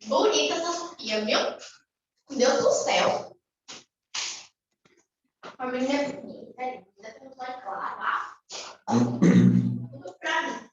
Bonita essa Sofia, viu? Deus do céu. A menina é bonita, linda, tem um olho claro. Tudo pra mim.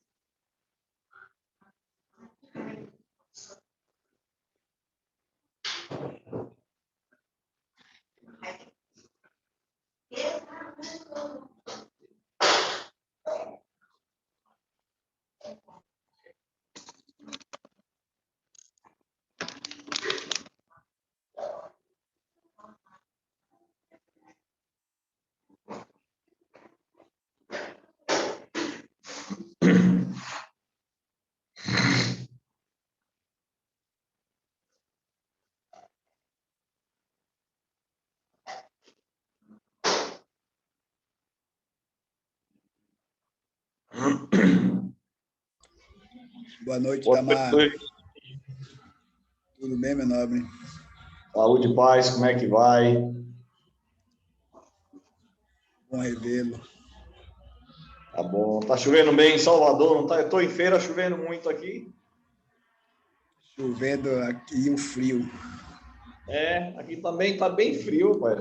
Boa noite, Boa Tamar. noite. Tudo bem, meu nobre? Saúde e paz, como é que vai? Bom revê-lo. Tá bom. Tá chovendo bem em Salvador, não tá? Eu tô em feira, chovendo muito aqui. Chovendo aqui e o frio. Aqui também tá bem frio, pai.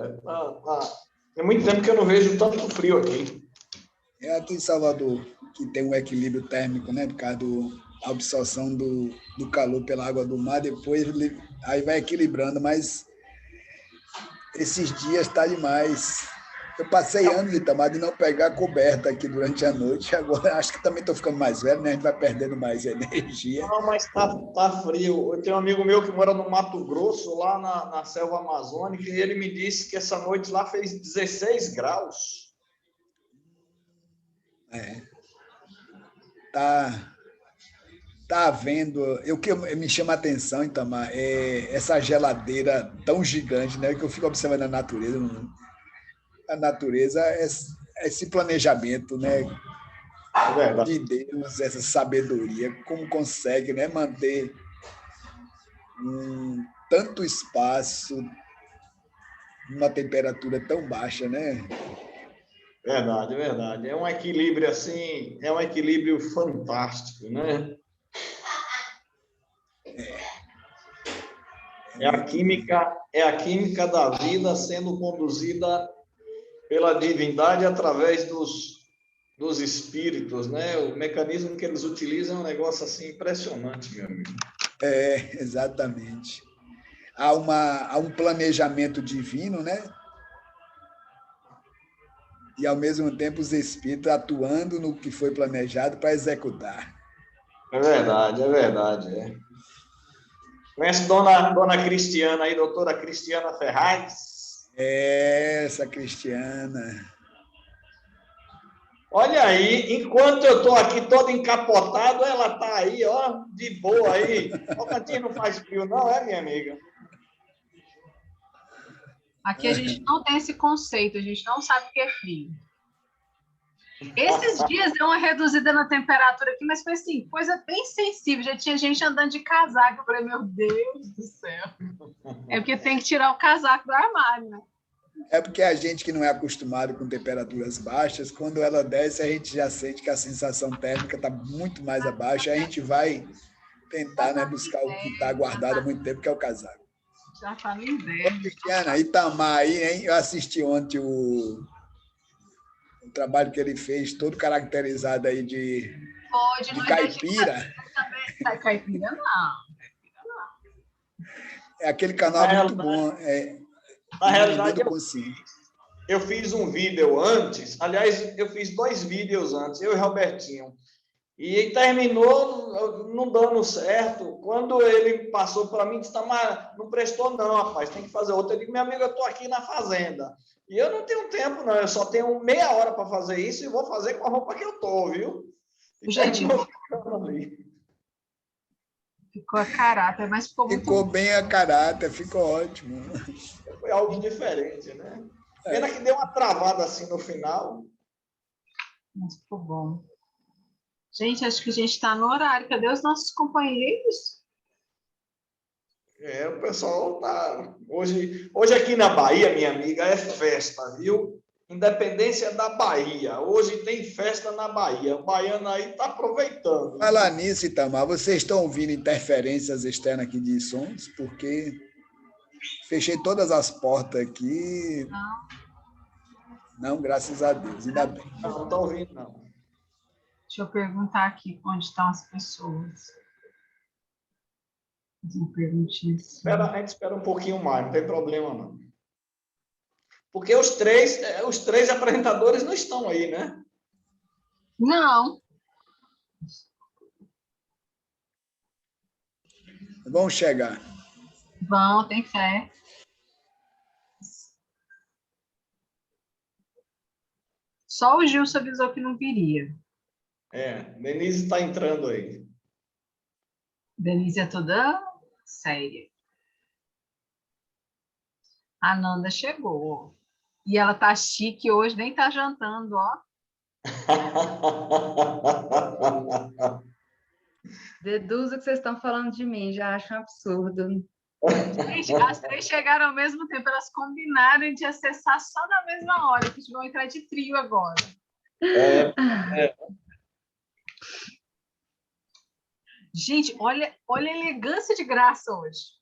Tem muito tempo que eu não vejo tanto frio aqui. É aqui em Salvador que tem um equilíbrio térmico, né? Por causa da absorção do calor pela água do mar, depois aí vai equilibrando, mas esses dias está demais. Eu passei anos, Itamar, de não pegar coberta aqui durante a noite. Agora acho que também estou ficando mais velho, né? A gente vai perdendo mais energia. Não, mas tá frio. Eu tenho um amigo meu que mora no Mato Grosso, lá na selva amazônica, e ele me disse que essa noite lá fez 16 graus. Tá havendo. O que me chama a atenção, Itamar, é essa geladeira tão gigante, né? Que eu fico observando a natureza. A natureza é esse planejamento, né? É verdade. De Deus, essa sabedoria, como consegue, né, manter tanto espaço numa temperatura tão baixa, né? Verdade, verdade. É um equilíbrio assim, é um equilíbrio fantástico, né? É a química da vida sendo conduzida pela divindade através dos espíritos, né? O mecanismo que eles utilizam é um negócio assim impressionante, meu amigo. Exatamente. Há um planejamento divino, né? E, ao mesmo tempo, os espíritos atuando no que foi planejado para executar. É verdade, é verdade. É. Conhece dona Cristiana aí, doutora Cristiana Ferraz? Essa Cristiana. Olha aí, enquanto eu estou aqui todo encapotado, ela está aí, ó, de boa aí. O cantinho não faz frio, não, é, minha amiga? Aqui a gente não tem esse conceito, a gente não sabe o que é frio. Esses dias deu uma reduzida na temperatura aqui, mas foi assim, coisa bem sensível. Já tinha gente andando de casaco. Eu falei, meu Deus do céu. É porque tem que tirar o casaco do armário, né? É porque a gente que não é acostumado com temperaturas baixas, quando ela desce, a gente já sente que a sensação térmica está muito mais abaixo, aí a gente vai tentar, né, buscar o que está guardado há muito tempo, que é o casaco. Já está no inverno. Cristiana, Itamar aí, hein? Eu assisti ontem o trabalho que ele fez, todo caracterizado aí de caipira. Caipira não. É aquele canal muito bom. Na realidade, do Consciente. Eu fiz um vídeo antes, aliás, eu fiz 2 vídeos antes, eu e Robertinho, e terminou não dando certo. Quando ele passou para mim, disse, mas não prestou não, rapaz, tem que fazer outro. Eu digo, meu amigo, eu estou aqui na fazenda, e eu não tenho tempo não, eu só tenho meia hora para fazer isso, e vou fazer com a roupa que eu estou, viu? E gente, ficou a caráter, mas ficou muito Ficou bem a caráter, ficou ótimo. Foi algo diferente, né? Pena que deu uma travada assim no final. Mas ficou bom. Gente, acho que a gente está no horário. Cadê os nossos companheiros? O pessoal tá... Hoje aqui na Bahia, minha amiga, é festa, viu? Independência da Bahia. Hoje tem festa na Bahia. O baiano aí está aproveitando. Falar nisso, Itamar, vocês estão ouvindo interferências externas aqui de sons? Porque fechei todas as portas aqui. Não, graças a Deus, ainda bem. Não estou ouvindo, não. Deixa eu perguntar aqui onde estão as pessoas. Fazer uma perguntinha assim. A gente espera um pouquinho mais, não tem problema, não. Porque os três apresentadores não estão aí, né? Não. Vão chegar. Vão, tem fé. Só o Gilson avisou que não viria. Denise está entrando aí. Denise é toda séria. A Nanda chegou. E ela tá chique hoje, nem tá jantando, ó. Deduzo que vocês estão falando de mim, já acho um absurdo. Gente, as três chegaram ao mesmo tempo, elas combinaram de acessar só na mesma hora, que vão entrar de trio agora. Gente, olha a elegância de Graça hoje.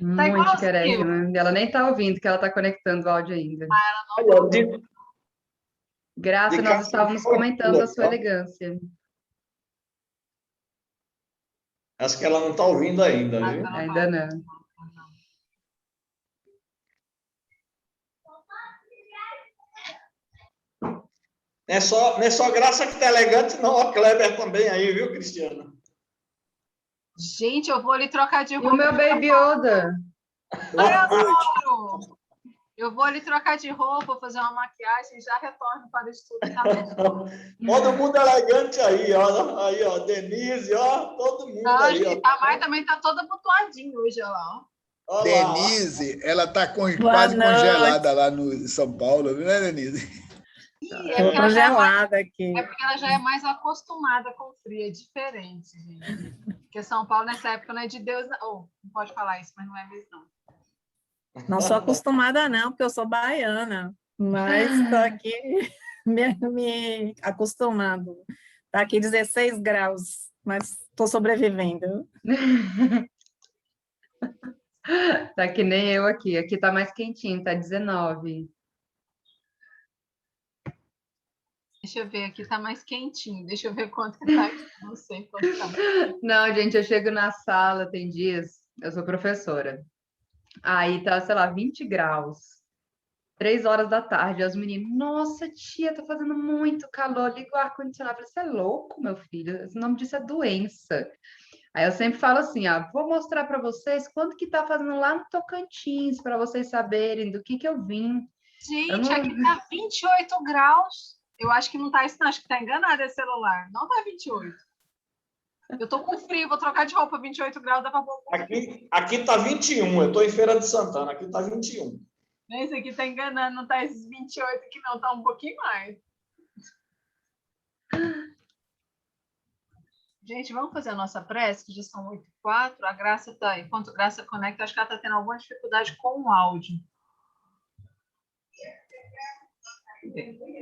Muito igualzinho. querésima. Ela nem está ouvindo, que ela está conectando o áudio ainda. Graça, de nós cá, estávamos foi comentando a sua tá? elegância. Acho que ela não está ouvindo ainda, viu? Ainda não. Não é só Graça que está elegante, não. A Kleber também aí, viu, Cristiana? Gente, eu vou ali trocar de E roupa. o meu Baby Yoda? Eu vou ali trocar de roupa, fazer uma maquiagem e já retorno para o estúdio. Tá? Todo mundo elegante aí, ó. Aí, ó, Denise, ó, todo mundo aí, ó. A Mai também tá toda mutuadinha hoje, olha lá. Olha lá, Denise, ela está quase congelada lá no São Paulo, viu, né, Denise? É porque, aqui. é porque ela já é mais acostumada com frio, é diferente, gente. Porque São Paulo, nessa época, não é de Deus. Não pode falar isso, mas não é mesmo, não. Não sou acostumada, não, porque eu sou baiana, mas estou aqui me acostumando. Está aqui 16 graus, mas estou sobrevivendo. Tá que nem eu aqui. Aqui tá mais quentinho, tá 19. Deixa eu ver, aqui tá mais quentinho. Deixa eu ver quanto que tá aqui. Não sei quanto tá. Não, gente, eu chego na sala, tem dias, eu sou professora. Aí tá, sei lá, 20 graus. 3 horas da tarde, as meninas, nossa, tia, tá fazendo muito calor, liga o ar-condicionado. Eu falei, você é louco, meu filho? O nome disso é doença. Aí eu sempre falo assim, vou mostrar para vocês quanto que tá fazendo lá no Tocantins, para vocês saberem do que eu vim. Gente, aqui tá 28 graus. Eu acho que não tá isso, não. Acho que tá enganado esse celular. Não tá 28. Eu tô com frio, vou trocar de roupa, 28 graus, dá pra pôr. Aqui tá 21, eu tô em Feira de Santana, aqui tá 21. Esse aqui tá enganando, não tá esses 28 aqui, não, tá um pouquinho mais. Gente, vamos fazer a nossa prece, que já são 8h04. A Graça tá aí. Enquanto a Graça conecta, acho que ela tá tendo alguma dificuldade com o áudio.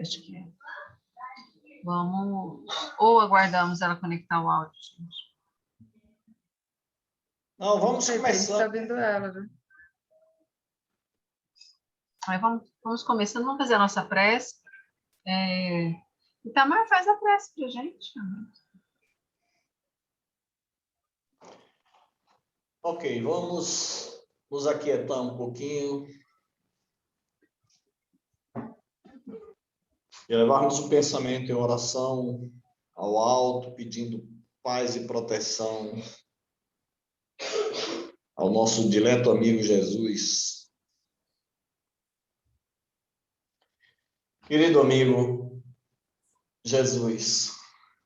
Acho que é. Vamos. Ou aguardamos ela conectar o áudio, gente. Não, vamos A gente começar. tá vendo ela, né? Aí vamos começando, vamos fazer a nossa prece. Itamar, faz a prece pra gente. Ok, vamos nos aquietar um pouquinho. E levarmos o pensamento em oração ao alto, pedindo paz e proteção ao nosso dileto amigo Jesus. Querido amigo Jesus,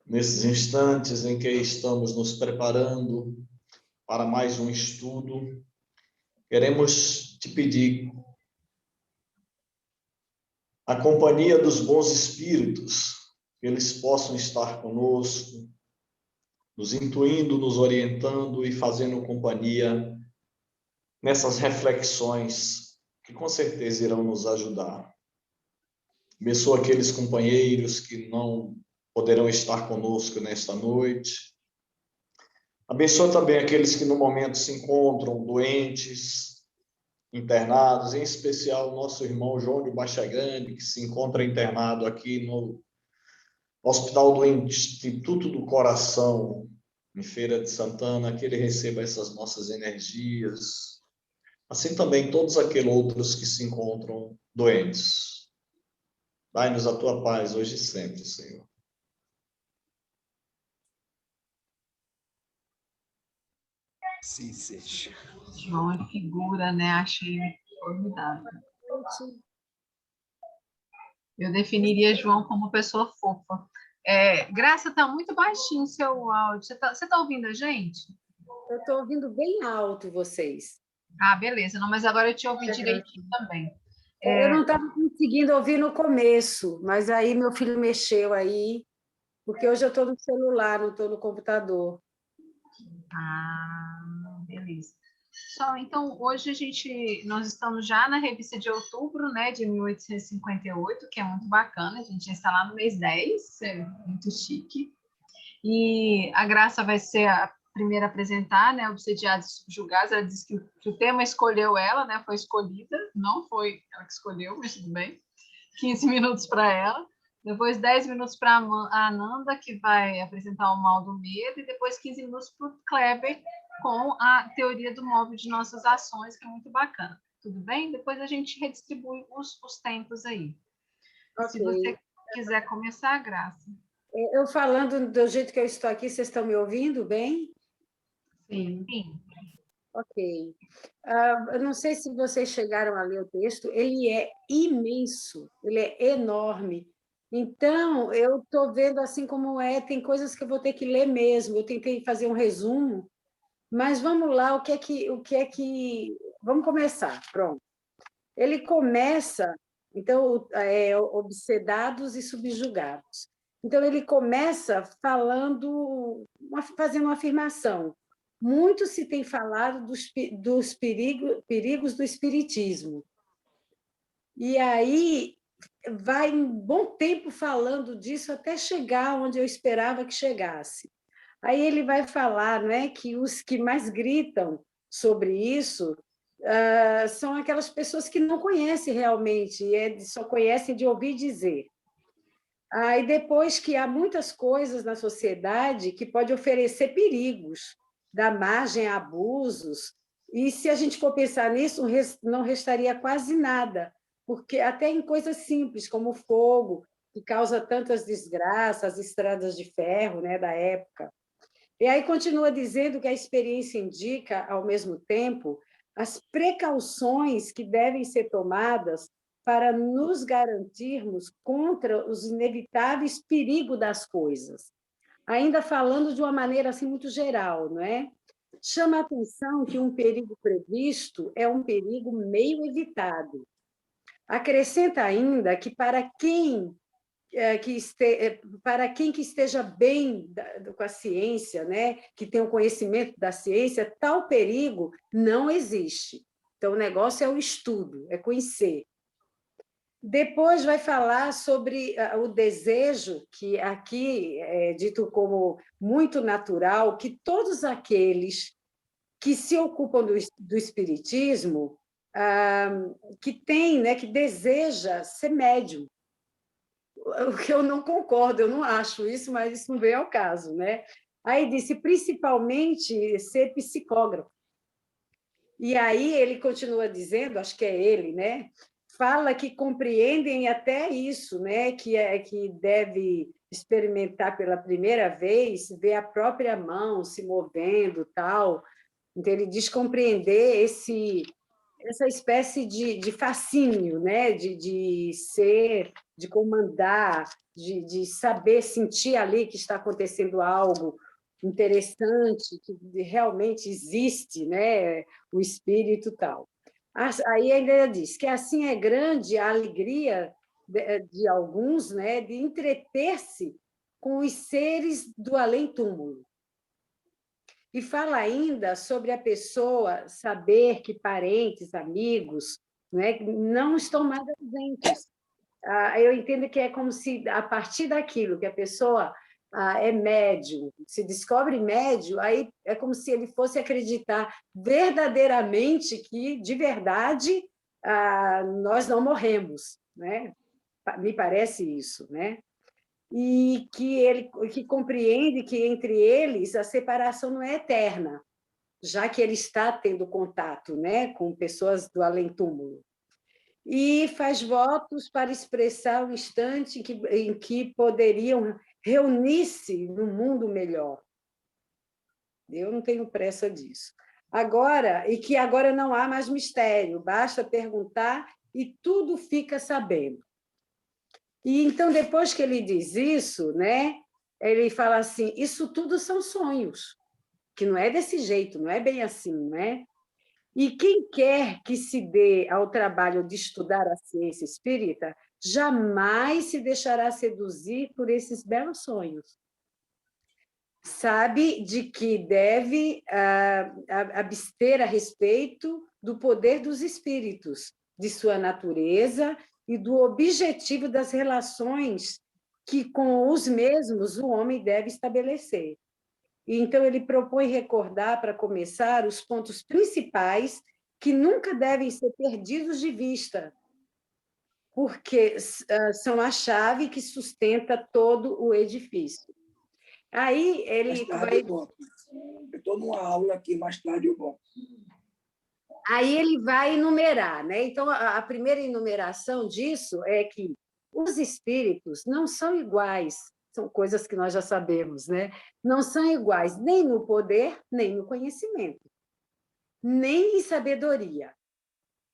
nesses instantes em que estamos nos preparando para mais um estudo, queremos te pedir a companhia dos bons espíritos, que eles possam estar conosco, nos intuindo, nos orientando e fazendo companhia nessas reflexões que com certeza irão nos ajudar. Abençoa aqueles companheiros que não poderão estar conosco nesta noite. Abençoa também aqueles que no momento se encontram doentes, internados, em especial o nosso irmão João de Baixa Grande, que se encontra internado aqui no Hospital do Instituto do Coração, em Feira de Santana, que ele receba essas nossas energias. Assim também todos aqueles outros que se encontram doentes. Dai-nos a tua paz hoje e sempre, Senhor. Sim, seja. João é figura, né? Achei formidável. Eu definiria João como pessoa fofa. Graça, está muito baixinho o seu áudio. Você tá ouvindo a gente? Eu estou ouvindo bem alto vocês. Ah, beleza. Não, mas agora eu te ouvi direitinho também. Eu não estava conseguindo ouvir no começo, mas aí meu filho mexeu aí, porque hoje eu estou no celular, não estou no computador. Ah, beleza. Então, hoje nós estamos já na revista de outubro, né, de 1858, que é muito bacana, a gente já está lá no mês 10, é muito chique. E a Graça vai ser a primeira a apresentar, né, Obsediados e Subjugados. Ela disse que o tema escolheu ela, né, foi escolhida, não foi ela que escolheu, mas tudo bem. 15 minutos para ela. Depois 10 minutos para a Ananda, que vai apresentar o mal do medo, e depois 15 minutos para o Kleber, com a teoria do móvel de nossas ações, que é muito bacana. Tudo bem? Depois a gente redistribui os tempos aí. Okay. Se você quiser começar, Graça. Eu falando do jeito que eu estou aqui, vocês estão me ouvindo bem? Sim. Sim. Ok. Eu não sei se vocês chegaram a ler o texto, ele é imenso, ele é enorme. Então, eu estou vendo assim como tem coisas que eu vou ter que ler mesmo. Eu tentei fazer um resumo, mas vamos lá, o que é que... Vamos começar, pronto. Ele começa, então, obsedados e subjugados. Então, ele começa fazendo uma afirmação. Muito se tem falado dos perigos do espiritismo. E aí vai um bom tempo falando disso até chegar onde eu esperava que chegasse. Aí ele vai falar, né, que os que mais gritam sobre isso são aquelas pessoas que não conhecem realmente, só conhecem de ouvir dizer. E depois que há muitas coisas na sociedade que pode oferecer perigos, dar margem a abusos, e se a gente for pensar nisso, não restaria quase nada, porque até em coisas simples, como o fogo, que causa tantas desgraças, as estradas de ferro, né, da época. E aí continua dizendo que a experiência indica, ao mesmo tempo, as precauções que devem ser tomadas para nos garantirmos contra os inevitáveis perigos das coisas. Ainda falando de uma maneira assim muito geral, não é? Chama a atenção que um perigo previsto é um perigo meio evitado. Acrescenta ainda que para quem que esteja bem com a ciência, né, que tem o conhecimento da ciência, tal perigo não existe. Então, o negócio é o estudo, é conhecer. Depois vai falar sobre o desejo, que aqui é dito como muito natural, que todos aqueles que se ocupam do espiritismo, que tem, né, que deseja ser médium. O que eu não concordo, eu não acho isso, mas isso não vem ao caso, né? Aí disse, principalmente, ser psicógrafo. E aí ele continua dizendo, acho que é ele, né? Fala que compreendem até isso, né? Que deve experimentar pela primeira vez, ver a própria mão se movendo, tal. Então, ele diz compreender essa espécie de fascínio, né? de ser, de comandar, de saber sentir ali que está acontecendo algo interessante, que realmente existe, né? O espírito e tal. Aí ainda diz que assim é grande a alegria de alguns, né? De entreter-se com os seres do além-túmulo. E fala ainda sobre a pessoa saber que parentes, amigos, né? Não estão mais ausentes. Eu entendo que é como se, a partir daquilo que a pessoa é médium, se descobre médium, aí é como se ele fosse acreditar verdadeiramente que, de verdade, nós não morremos, né? Me parece isso, né? E que ele que compreende que entre eles a separação não é eterna, já que ele está tendo contato, né, com pessoas do além-túmulo. E faz votos para expressar o instante em que poderiam reunir-se num mundo melhor. Eu não tenho pressa disso. Agora, e que agora não há mais mistério, basta perguntar e tudo fica sabendo. E então, depois que ele diz isso, né, ele fala assim: isso tudo são sonhos, que não é desse jeito, não é bem assim, não é? E quem quer que se dê ao trabalho de estudar a ciência espírita jamais se deixará seduzir por esses belos sonhos. Sabe de que deve abster a respeito do poder dos espíritos, de sua natureza e do objetivo das relações que com os mesmos o homem deve estabelecer. E então ele propõe recordar, para começar, os pontos principais que nunca devem ser perdidos de vista, porque são a chave que sustenta todo o edifício. Aí ele Mais tarde vai... eu volto. Eu estou numa aula aqui, mais tarde eu volto. Aí ele vai enumerar, né? Então, a primeira enumeração disso é que os espíritos não são iguais, são coisas que nós já sabemos, né? Não são iguais nem no poder, nem no conhecimento, nem em sabedoria.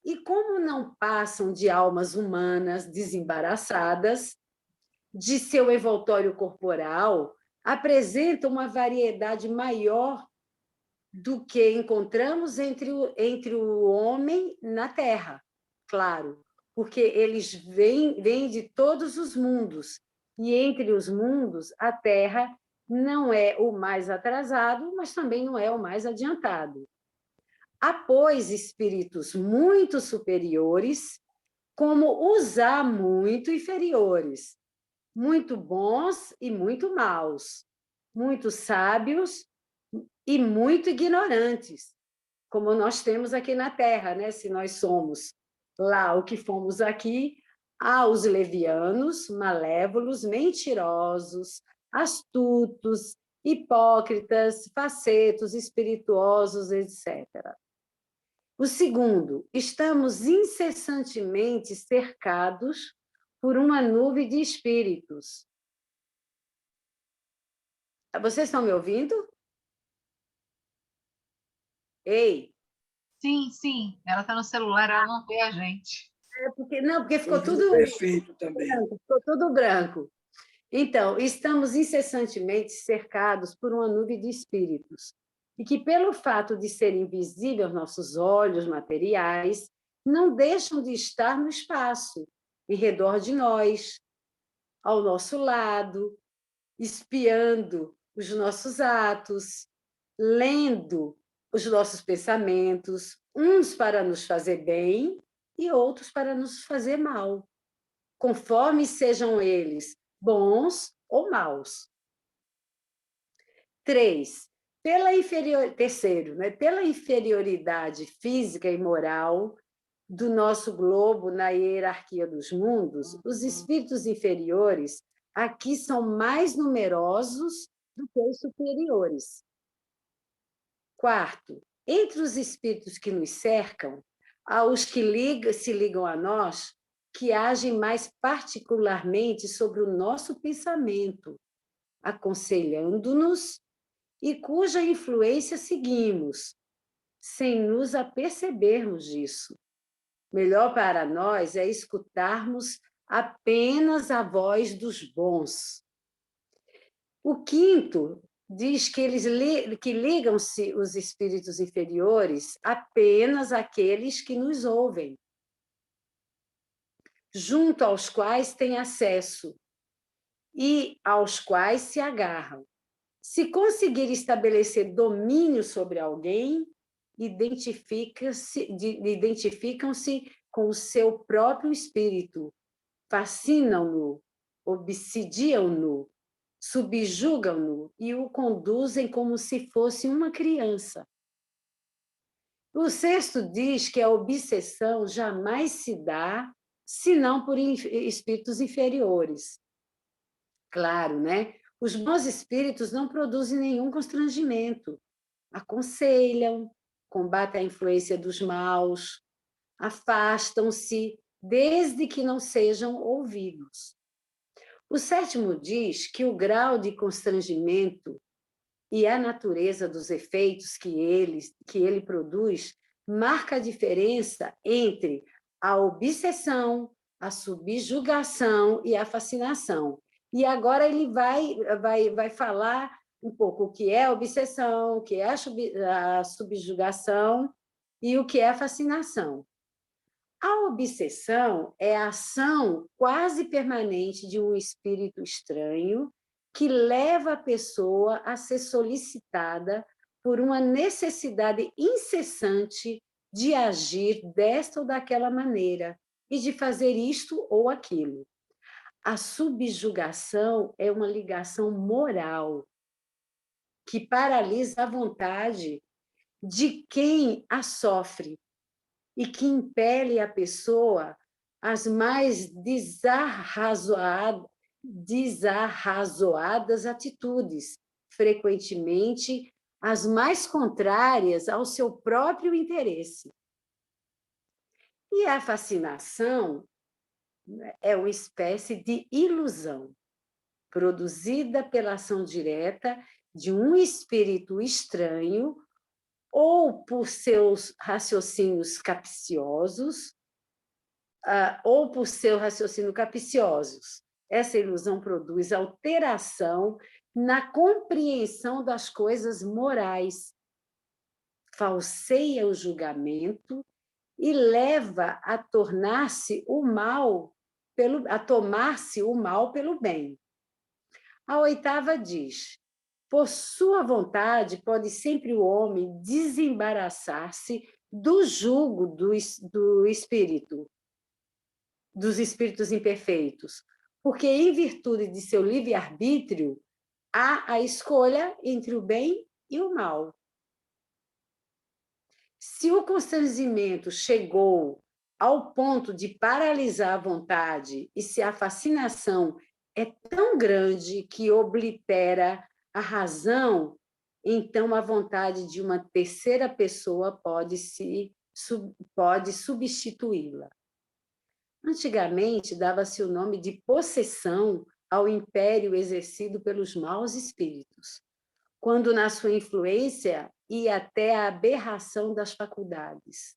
E como não passam de almas humanas desembaraçadas, de seu envoltório corporal, apresentam uma variedade maior do que encontramos entre o homem na Terra, claro, porque eles vêm de todos os mundos, e entre os mundos, a Terra não é o mais atrasado, mas também não é o mais adiantado. Há, pois, espíritos muito superiores, como os há muito inferiores, muito bons e muito maus, muito sábios e muito ignorantes, como nós temos aqui na Terra, né? Se nós somos lá o que fomos aqui, há os levianos, malévolos, mentirosos, astutos, hipócritas, facetos, espirituosos, etc. O segundo, estamos incessantemente cercados por uma nuvem de espíritos. Vocês estão me ouvindo? Ei! Sim, sim, ela está no celular, ela não vê a gente. Porque ficou tudo perfeito também. branco, ficou tudo branco. Então, estamos incessantemente cercados por uma nuvem de espíritos, e que, pelo fato de serem visíveis aos nossos olhos materiais, não deixam de estar no espaço, em redor de nós, ao nosso lado, espiando os nossos atos, lendo os nossos pensamentos, uns para nos fazer bem e outros para nos fazer mal, conforme sejam eles bons ou maus. 3. Terceiro, né? Pela inferioridade física e moral do nosso globo na hierarquia dos mundos, os espíritos inferiores aqui são mais numerosos do que os superiores. 4. Entre os espíritos que nos cercam, há os que se ligam a nós, que agem mais particularmente sobre o nosso pensamento, aconselhando-nos e cuja influência seguimos, sem nos apercebermos disso. Melhor para nós é escutarmos apenas a voz dos bons. O quinto diz que que ligam-se os espíritos inferiores apenas àqueles que nos ouvem, junto aos quais têm acesso e aos quais se agarram. Se conseguir estabelecer domínio sobre alguém, identificam-se com o seu próprio espírito, fascinam-no, obsidiam-no, subjugam-no e o conduzem como se fosse uma criança. O sexto diz que a obsessão jamais se dá senão por espíritos inferiores. Claro, né? Os bons espíritos não produzem nenhum constrangimento, aconselham, combatem a influência dos maus, afastam-se, desde que não sejam ouvidos. O sétimo diz que o grau de constrangimento e a natureza dos efeitos que ele produz marca a diferença entre a obsessão, a subjugação e a fascinação. E agora ele vai falar um pouco o que é a obsessão, o que é a subjugação e o que é a fascinação. A obsessão é a ação quase permanente de um espírito estranho que leva a pessoa a ser solicitada por uma necessidade incessante de agir desta ou daquela maneira e de fazer isto ou aquilo. A subjugação é uma ligação moral que paralisa a vontade de quem a sofre e que impele a pessoa às mais desarrazoadas atitudes, frequentemente as mais contrárias ao seu próprio interesse. E a fascinação é uma espécie de ilusão, produzida pela ação direta de um espírito estranho ou por seus raciocínios capciosos, ou por seu raciocínio capciosos. Essa ilusão produz alteração na compreensão das coisas morais, falseia o julgamento e leva a tomar-se o mal pelo bem. A oitava diz: por sua vontade, pode sempre o homem desembaraçar-se do jugo do espírito, dos espíritos imperfeitos, porque, em virtude de seu livre-arbítrio, há a escolha entre o bem e o mal. Se o constrangimento chegou ao ponto de paralisar a vontade e se a fascinação é tão grande que oblitera a razão, então a vontade de uma terceira pessoa pode substituí-la. Antigamente, dava-se o nome de possessão ao império exercido pelos maus espíritos, quando na sua influência ia até a aberração das faculdades.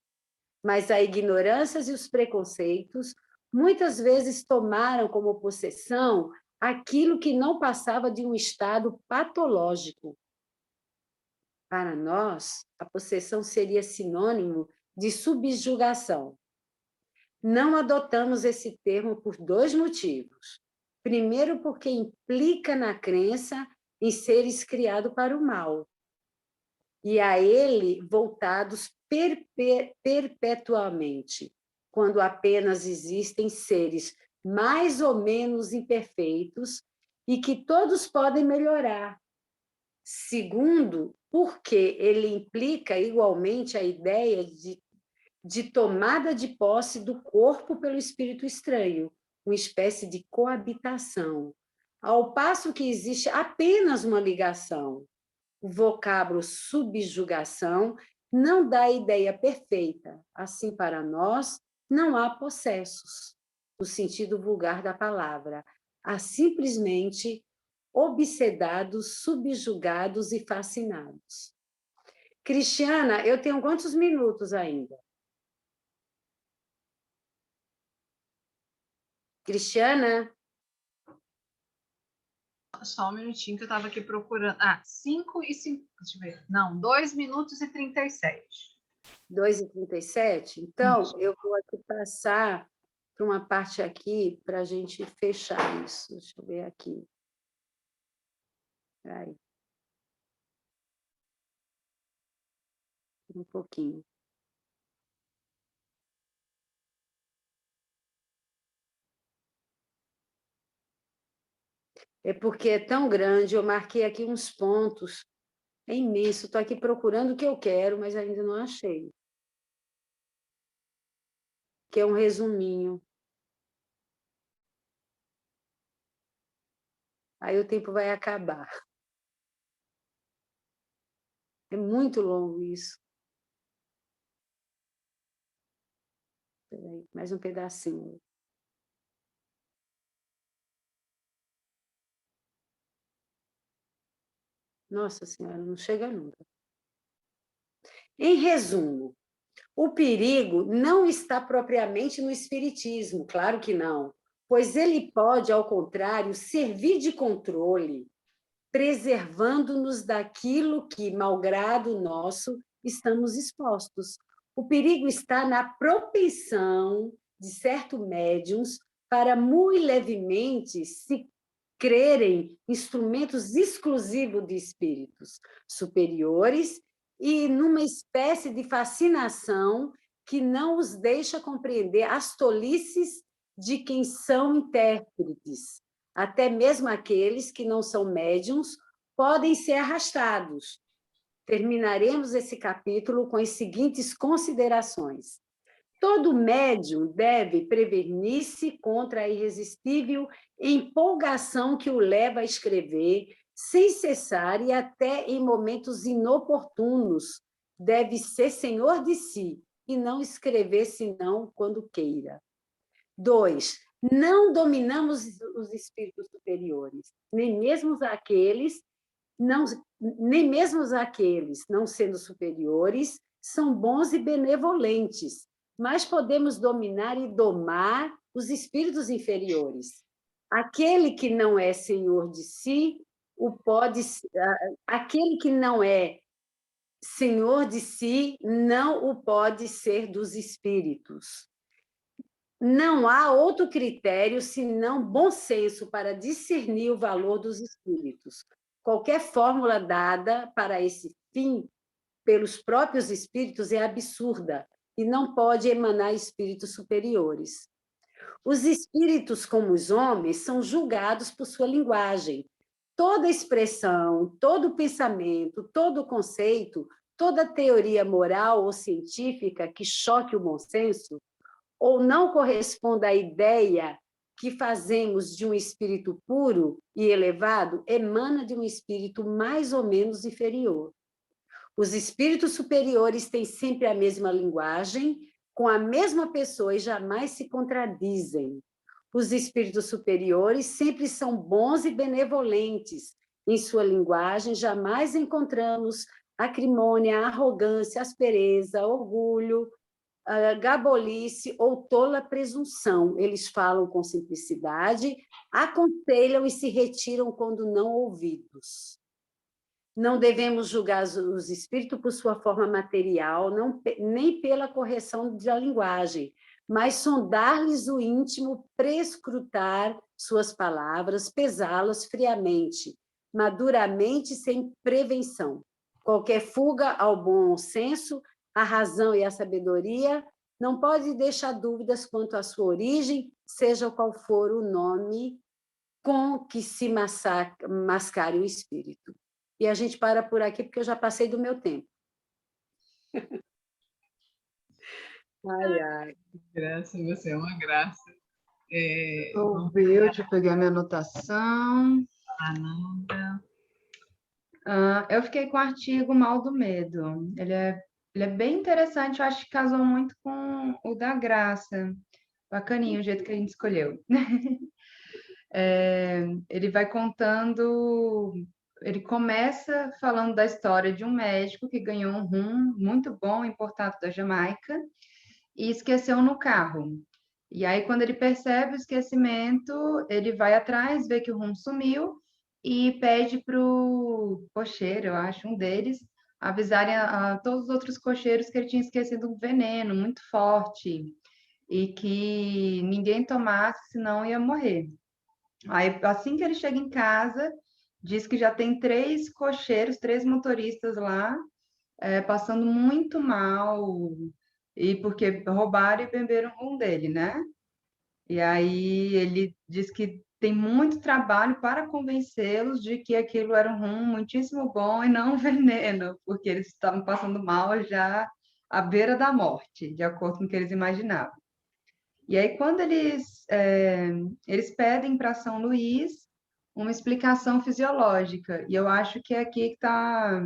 Mas a ignorância e os preconceitos muitas vezes tomaram como possessão aquilo que não passava de um estado patológico. Para nós, a possessão seria sinônimo de subjugação. Não adotamos esse termo por dois motivos. Primeiro, porque implica na crença em seres criados para o mal, e a ele voltados perpetuamente, quando apenas existem seres mais ou menos imperfeitos e que todos podem melhorar. Segundo, porque ele implica igualmente a ideia de tomada de posse do corpo pelo espírito estranho, uma espécie de coabitação, ao passo que existe apenas uma ligação. O vocábulo subjugação não dá a ideia perfeita. Assim, para nós, não há possessos, no sentido vulgar da palavra. Há simplesmente obsedados, subjugados e fascinados. Cristiana, eu tenho quantos minutos ainda? Cristiana? Só um minutinho que eu estava aqui procurando. 5 e 5. Deixa eu ver. Não, 2 minutos e 37. 2h37? Então, Isso. eu vou aqui passar para uma parte aqui para a gente fechar isso. Deixa eu ver aqui. Aí. Um pouquinho. É porque é tão grande, eu marquei aqui uns pontos. É imenso, estou aqui procurando o que eu quero, mas ainda não achei. Que é um resuminho. Aí o tempo vai acabar. É muito longo isso. Peraí, mais um pedacinho. Nossa Senhora, não chega nunca. Em resumo, o perigo não está propriamente no espiritismo, claro que não, pois ele pode, ao contrário, servir de controle, preservando-nos daquilo que, malgrado nosso, estamos expostos. O perigo está na propensão de certos médiums para, muito levemente, se crerem instrumentos exclusivos de espíritos superiores e numa espécie de fascinação que não os deixa compreender as tolices de quem são intérpretes. Até mesmo aqueles que não são médiums podem ser arrastados. Terminaremos esse capítulo com as seguintes considerações. Todo médium deve prevenir-se contra a irresistível empolgação que o leva a escrever sem cessar e até em momentos inoportunos. Deve ser senhor de si e não escrever senão quando queira. 2. Não dominamos os espíritos superiores, nem mesmo aqueles, não sendo superiores, são bons e benevolentes, mas podemos dominar e domar os espíritos inferiores. Aquele que não é senhor de si, aquele que não é senhor de si, não o pode ser dos espíritos. Não há outro critério senão bom senso para discernir o valor dos espíritos. Qualquer fórmula dada para esse fim pelos próprios espíritos é absurda e não pode emanar espíritos superiores. Os espíritos, como os homens, são julgados por sua linguagem. Toda expressão, todo pensamento, todo conceito, toda teoria moral ou científica que choque o bom senso ou não corresponda à ideia que fazemos de um espírito puro e elevado, emana de um espírito mais ou menos inferior. Os espíritos superiores têm sempre a mesma linguagem, com a mesma pessoa e jamais se contradizem. Os espíritos superiores sempre são bons e benevolentes. Em sua linguagem, jamais encontramos acrimônia, arrogância, aspereza, orgulho, gabolice ou tola presunção. Eles falam com simplicidade, aconselham e se retiram quando não ouvidos. Não devemos julgar os espíritos por sua forma material, nem pela correção da linguagem, mas sondar-lhes o íntimo, prescrutar suas palavras, pesá-las friamente, maduramente, sem prevenção. Qualquer fuga ao bom senso, à razão e à sabedoria não pode deixar dúvidas quanto à sua origem, seja qual for o nome com que se mascare o espírito. E a gente para por aqui, porque eu já passei do meu tempo. Ai, ai. Graça, você é uma graça. Deixa eu pegar minha anotação. Ananda. Eu fiquei com o artigo Mal do Medo. Ele é bem interessante, eu acho que casou muito com o da Graça. Bacaninho o jeito que a gente escolheu. Ele vai contando... Ele começa falando da história de um médico que ganhou um rum muito bom, importado da Jamaica, e esqueceu no carro. E aí, quando ele percebe o esquecimento, ele vai atrás, vê que o rum sumiu e pede para o cocheiro, eu acho, um deles, avisarem a todos os outros cocheiros que ele tinha esquecido um veneno muito forte e que ninguém tomasse, senão ia morrer. Aí, assim que ele chega em casa, diz que já tem 3 cocheiros, 3 motoristas lá, passando muito mal, e porque roubaram e beberam um dele, né? E aí ele diz que tem muito trabalho para convencê-los de que aquilo era um rum muitíssimo bom e não um veneno, porque eles estavam passando mal já à beira da morte, de acordo com o que eles imaginavam. E aí, quando eles pedem para São Luís uma explicação fisiológica, e eu acho que é aqui que está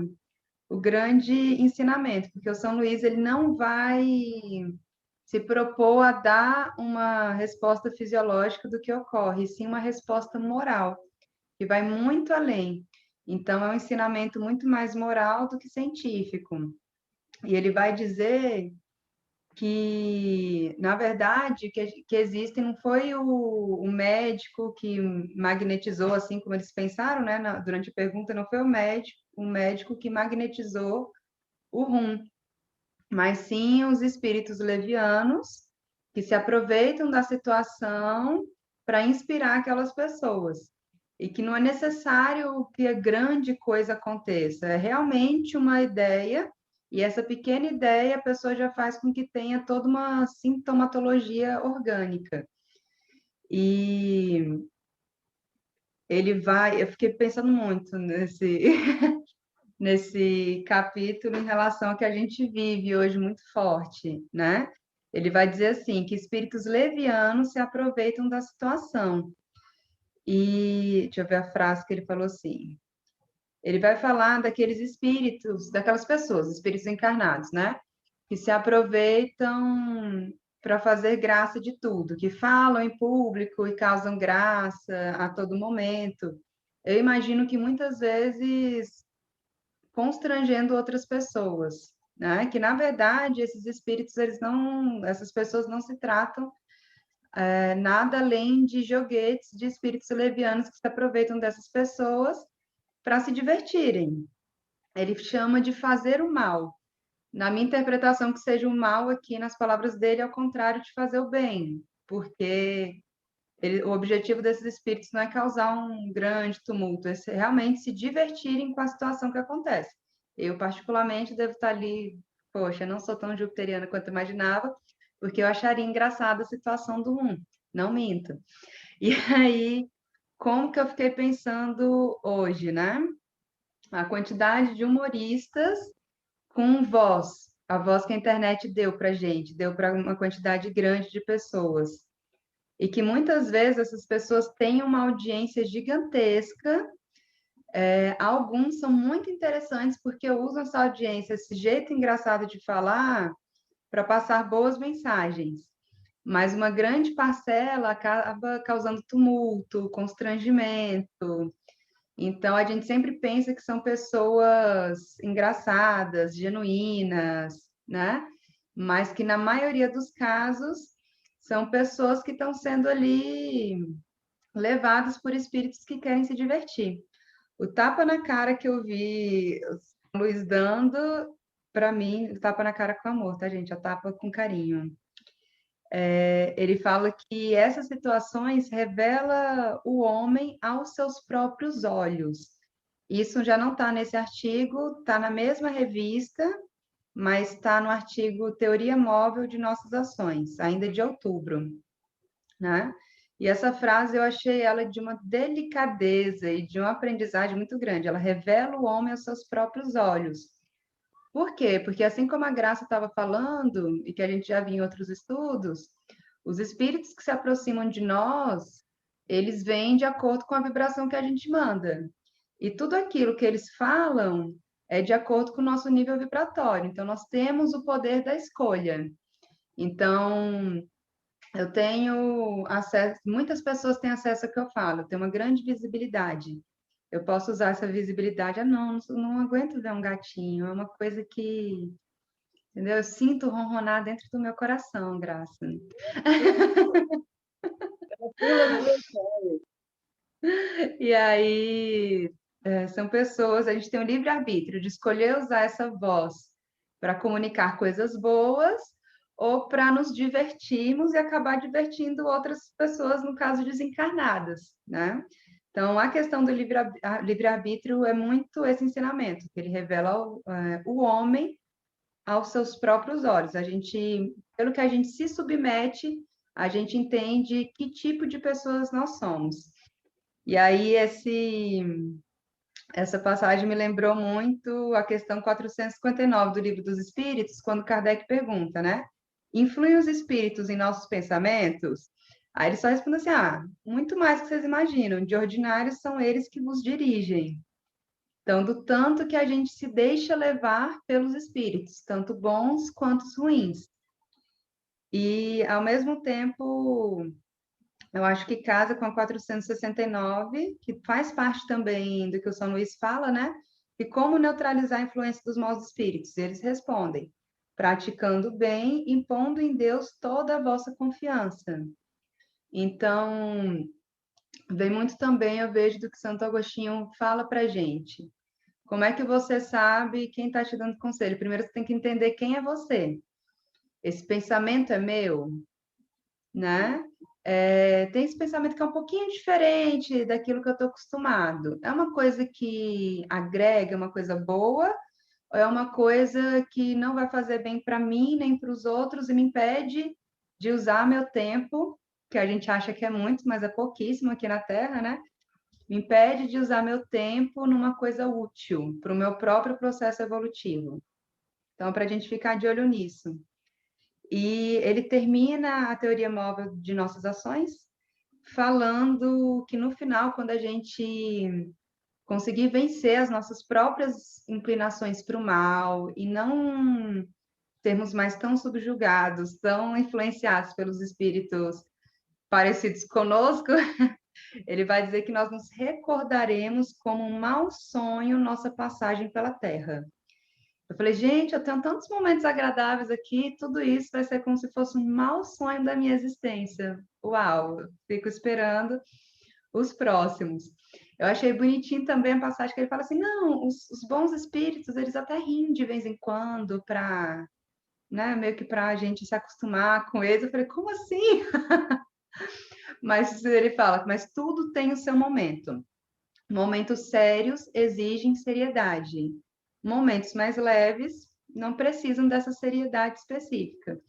o grande ensinamento, porque o São Luís ele não vai se propor a dar uma resposta fisiológica do que ocorre, e sim uma resposta moral, que vai muito além. Então, é um ensinamento muito mais moral do que científico. E ele vai dizer que, na verdade, que existem, não foi o médico que magnetizou, assim como eles pensaram, né, durante a pergunta, não foi o médico que magnetizou o rum, mas sim os espíritos levianos que se aproveitam da situação para inspirar aquelas pessoas. E que não é necessário que a grande coisa aconteça, é realmente uma ideia, e essa pequena ideia a pessoa já faz com que tenha toda uma sintomatologia orgânica. E eu fiquei pensando muito nesse capítulo em relação ao que a gente vive hoje muito forte, né? Ele vai dizer assim, que espíritos levianos se aproveitam da situação. E deixa eu ver a frase que ele falou assim. Ele vai falar daqueles espíritos, daquelas pessoas, espíritos encarnados, né? Que se aproveitam para fazer graça de tudo, que falam em público e causam graça a todo momento. Eu imagino que muitas vezes constrangendo outras pessoas, né? Que na verdade esses espíritos, essas pessoas não se tratam nada além de joguetes de espíritos levianos que se aproveitam dessas pessoas para se divertirem. Ele chama de fazer o mal. Na minha interpretação, que seja o mal aqui nas palavras dele é ao contrário de fazer o bem, porque o objetivo desses espíritos não é causar um grande tumulto, é realmente se divertirem com a situação que acontece. Eu, particularmente, devo estar ali, poxa, não sou tão jupiteriana quanto eu imaginava, porque eu acharia engraçada a situação do não minto. E aí, como que eu fiquei pensando hoje, né? A quantidade de humoristas com voz, a voz que a internet deu para gente, deu para uma quantidade grande de pessoas. E que muitas vezes essas pessoas têm uma audiência gigantesca. Alguns são muito interessantes porque usam essa audiência, esse jeito engraçado de falar, para passar boas mensagens. Mas uma grande parcela acaba causando tumulto, constrangimento. Então, a gente sempre pensa que são pessoas engraçadas, genuínas, né? Mas que na maioria dos casos são pessoas que estão sendo ali levadas por espíritos que querem se divertir. O tapa na cara que eu vi o Luiz dando, para mim, o tapa na cara com amor, tá, gente? A tapa com carinho. Ele fala que essas situações revela o homem aos seus próprios olhos. Isso já não está nesse artigo, está na mesma revista, mas está no artigo Teoria Móvel de Nossas Ações, ainda de outubro, né? E essa frase eu achei ela de uma delicadeza e de uma aprendizagem muito grande. Ela revela o homem aos seus próprios olhos. Por quê? Porque assim como a Graça estava falando, e que a gente já viu em outros estudos, os espíritos que se aproximam de nós, eles vêm de acordo com a vibração que a gente manda. E tudo aquilo que eles falam é de acordo com o nosso nível vibratório. Então, nós temos o poder da escolha. Então, eu tenho acesso, muitas pessoas têm acesso ao que eu falo, eu tenho uma grande visibilidade. Eu posso usar essa visibilidade. Não aguento ver um gatinho, é uma coisa que, entendeu? Eu sinto ronronar dentro do meu coração, Graça. E aí, são pessoas, a gente tem o livre-arbítrio de escolher usar essa voz para comunicar coisas boas ou para nos divertirmos e acabar divertindo outras pessoas, no caso, desencarnadas, né? Então, a questão do livre-arbítrio é muito esse ensinamento, que ele revela o homem aos seus próprios olhos. Pelo que a gente se submete, a gente entende que tipo de pessoas nós somos. E aí essa passagem me lembrou muito a questão 459 do Livro dos Espíritos, quando Kardec pergunta, né? Influem os espíritos em nossos pensamentos? Aí ele só responde assim, muito mais que vocês imaginam, de ordinário são eles que vos dirigem. Então, do tanto que a gente se deixa levar pelos espíritos, tanto bons quanto ruins. E, ao mesmo tempo, eu acho que casa com a 469, que faz parte também do que o São Luís fala, né? E como neutralizar a influência dos maus espíritos. E eles respondem, praticando o bem, impondo em Deus toda a vossa confiança. Então, vem muito também, eu vejo, do que Santo Agostinho fala para a gente. Como é que você sabe quem está te dando conselho? Primeiro, você tem que entender quem é você. Esse pensamento é meu, né? Tem esse pensamento que é um pouquinho diferente daquilo que eu estou acostumado. É uma coisa que agrega, é uma coisa boa, ou é uma coisa que não vai fazer bem para mim, nem para os outros, e me impede de usar meu tempo, que a gente acha que é muito, mas é pouquíssimo aqui na Terra, né? Me impede de usar meu tempo numa coisa útil, para o meu próprio processo evolutivo. Então, para a gente ficar de olho nisso. E ele termina a teoria móvel de nossas ações falando que no final, quando a gente conseguir vencer as nossas próprias inclinações para o mal e não sermos mais tão subjugados, tão influenciados pelos espíritos parecidos conosco, ele vai dizer que nós nos recordaremos como um mau sonho nossa passagem pela Terra. Eu falei, gente, eu tenho tantos momentos agradáveis aqui, tudo isso vai ser como se fosse um mau sonho da minha existência. Uau, fico esperando os próximos. Eu achei bonitinho também a passagem que ele fala assim, não, os bons espíritos, eles até riem de vez em quando para, né, meio que para a gente se acostumar com eles. Eu falei, como assim? Mas ele fala, mas tudo tem o seu momento. Momentos sérios exigem seriedade. Momentos mais leves não precisam dessa seriedade específica.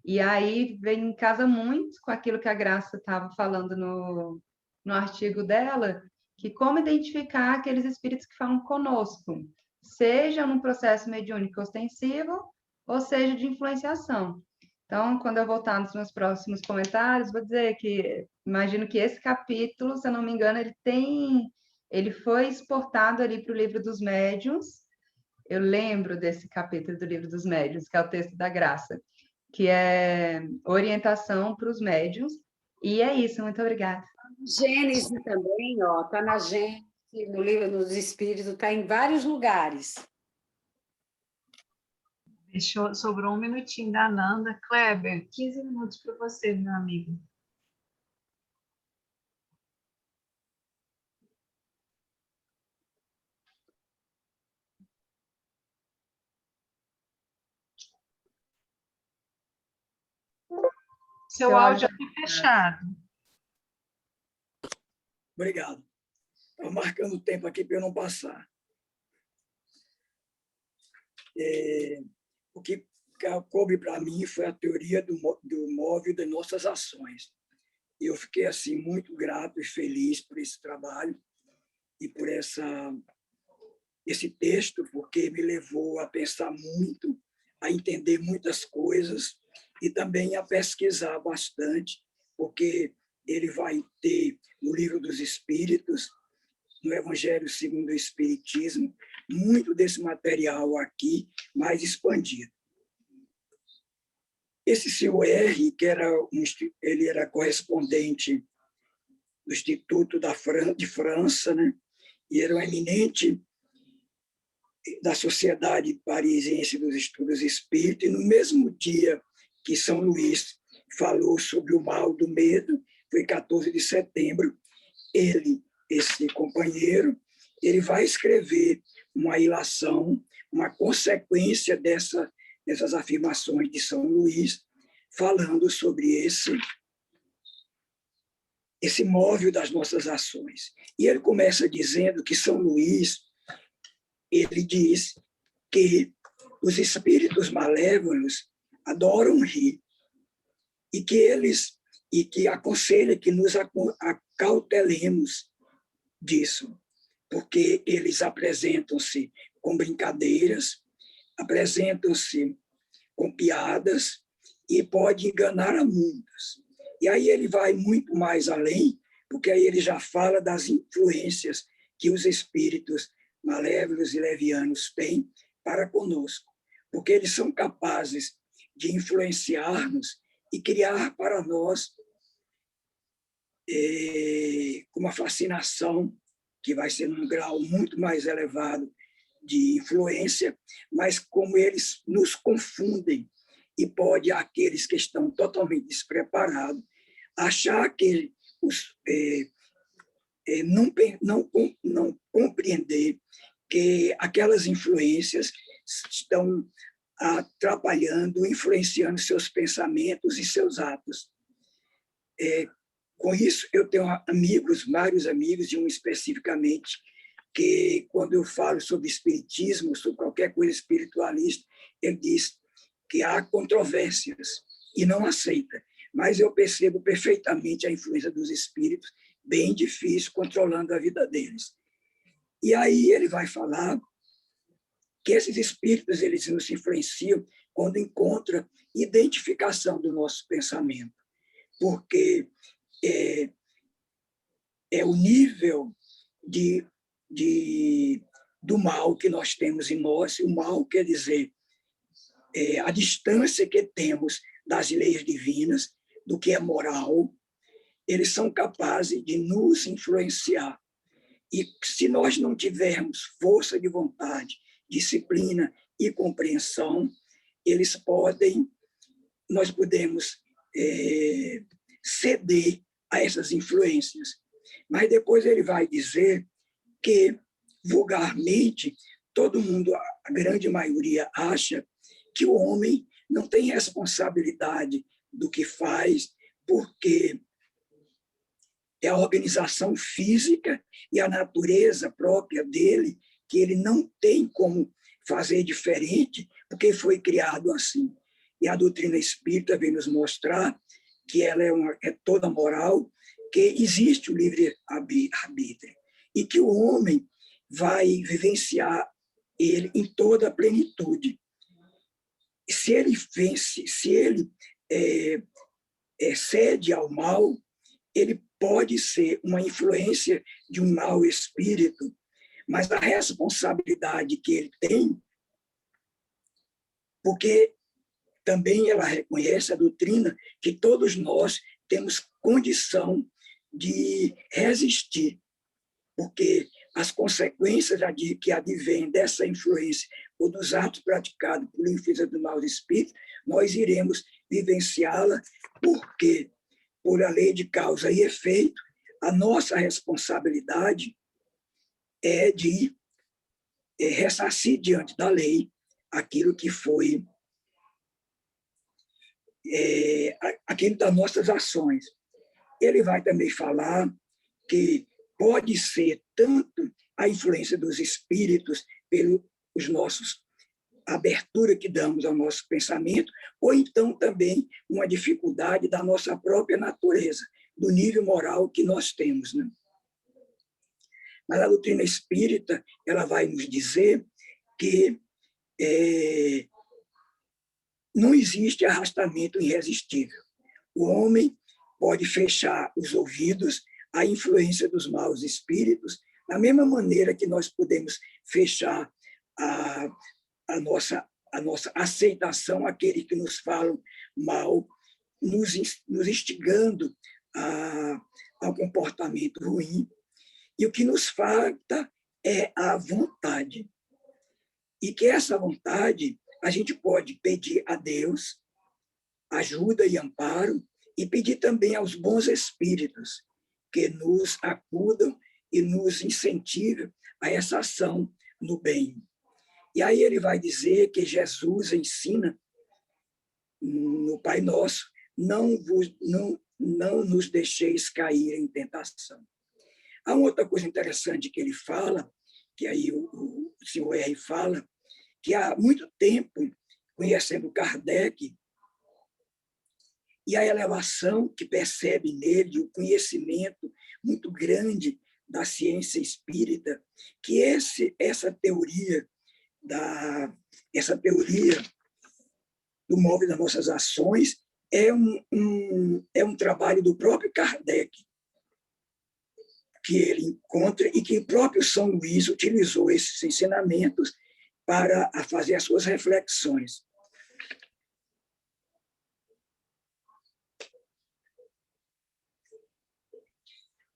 E aí vem em casa muito com aquilo que a Graça estava falando no artigo dela, que como identificar aqueles espíritos que falam conosco, seja num processo mediúnico ostensivo, ou seja de influenciação. Então, quando eu voltar nos meus próximos comentários, vou dizer que imagino que esse capítulo, se eu não me engano, ele foi exportado ali para o Livro dos Médiuns. Eu lembro desse capítulo do Livro dos Médiuns, que é o texto da Graça, que é orientação para os médiuns. E é isso, muito obrigada. Gênesis também, ó, está na Gênesis, no livro dos Espíritos, está em vários lugares. Sobrou um minutinho da Nanda. Kleber, 15 minutos para você, meu amigo. Seu áudio aqui fechado. Obrigado. Estou marcando o tempo aqui para eu não passar. O que coube para mim foi a teoria do móvel das nossas ações. E eu fiquei assim muito grato e feliz por esse trabalho e por esse texto, porque me levou a pensar muito, a entender muitas coisas e também a pesquisar bastante, porque ele vai ter no Livro dos Espíritos, no Evangelho segundo o Espiritismo, muito desse material aqui mais expandido. Esse seu R, ele era correspondente do Instituto de França, né? E era um eminente da Sociedade Parisiense dos Estudos Espíritas, e no mesmo dia que São Luís falou sobre o mal do medo, foi 14 de setembro, esse companheiro, ele vai escrever uma ilação, uma consequência dessas afirmações de São Luís, falando sobre esse móvel das nossas ações. E ele começa dizendo que São Luís, ele diz que os espíritos malévolos adoram rir e que aconselha que nos acautelemos disso, porque eles apresentam-se com brincadeiras, apresentam-se com piadas e pode enganar a muitos. E aí ele vai muito mais além, porque aí ele já fala das influências que os espíritos malévolos e levianos têm para conosco, porque eles são capazes de influenciar-nos e criar para nós uma fascinação que vai ser num grau muito mais elevado de influência, mas como eles nos confundem e pode aqueles que estão totalmente despreparados achar que não compreender que aquelas influências estão atrapalhando, influenciando seus pensamentos e seus atos. Com isso, eu tenho amigos, vários amigos, e um especificamente, que quando eu falo sobre espiritismo, sobre qualquer coisa espiritualista, ele diz que há controvérsias e não aceita. Mas eu percebo perfeitamente a influência dos espíritos, bem difícil, controlando a vida deles. E aí ele vai falar que esses espíritos eles nos influenciam quando encontram identificação do nosso pensamento, porque é o nível do mal que nós temos em nós. O mal quer dizer a distância que temos das leis divinas, do que é moral. Eles são capazes de nos influenciar. E se nós não tivermos força de vontade, disciplina e compreensão, nós podemos ceder a essas influências. Mas depois ele vai dizer que, vulgarmente, todo mundo, a grande maioria, acha que o homem não tem responsabilidade do que faz, porque é a organização física e a natureza própria dele, que ele não tem como fazer diferente, porque foi criado assim. E a doutrina espírita vem nos mostrar que ela é toda moral, que existe o livre-arbítrio, e que o homem vai vivenciar ele em toda a plenitude. Se ele vence, se ele cede ao mal, ele pode ser uma influência de um mau espírito, mas a responsabilidade que ele tem, porque também ela reconhece a doutrina que todos nós temos condição de resistir, porque as consequências que advêm dessa influência ou dos atos praticados por influência do mau espírito, nós iremos vivenciá-la, porque, por a lei de causa e efeito, a nossa responsabilidade é de ressarcir diante da lei aquilo que foi aquilo das nossas ações. Ele vai também falar que pode ser tanto a influência dos espíritos pelos nossos abertura que damos ao nosso pensamento, ou então também uma dificuldade da nossa própria natureza, do nível moral que nós temos, né? Mas a doutrina espírita ela vai nos dizer que não existe arrastamento irresistível. O homem pode fechar os ouvidos à influência dos maus espíritos, da mesma maneira que nós podemos fechar a nossa aceitação àqueles que nos falam mal, nos instigando ao comportamento ruim. E o que nos falta é a vontade. E que essa vontade a gente pode pedir a Deus ajuda e amparo, e pedir também aos bons espíritos que nos acudam e nos incentivem a essa ação no bem. E aí ele vai dizer que Jesus ensina no Pai Nosso, não nos deixeis cair em tentação. Há uma outra coisa interessante que ele fala, que aí o senhor R. fala, que há muito tempo, conhecendo Kardec, e a elevação que percebe nele, o conhecimento muito grande da ciência espírita, que essa teoria do móvel das nossas ações é um trabalho do próprio Kardec, que ele encontra e que o próprio São Luís utilizou esses ensinamentos para fazer as suas reflexões.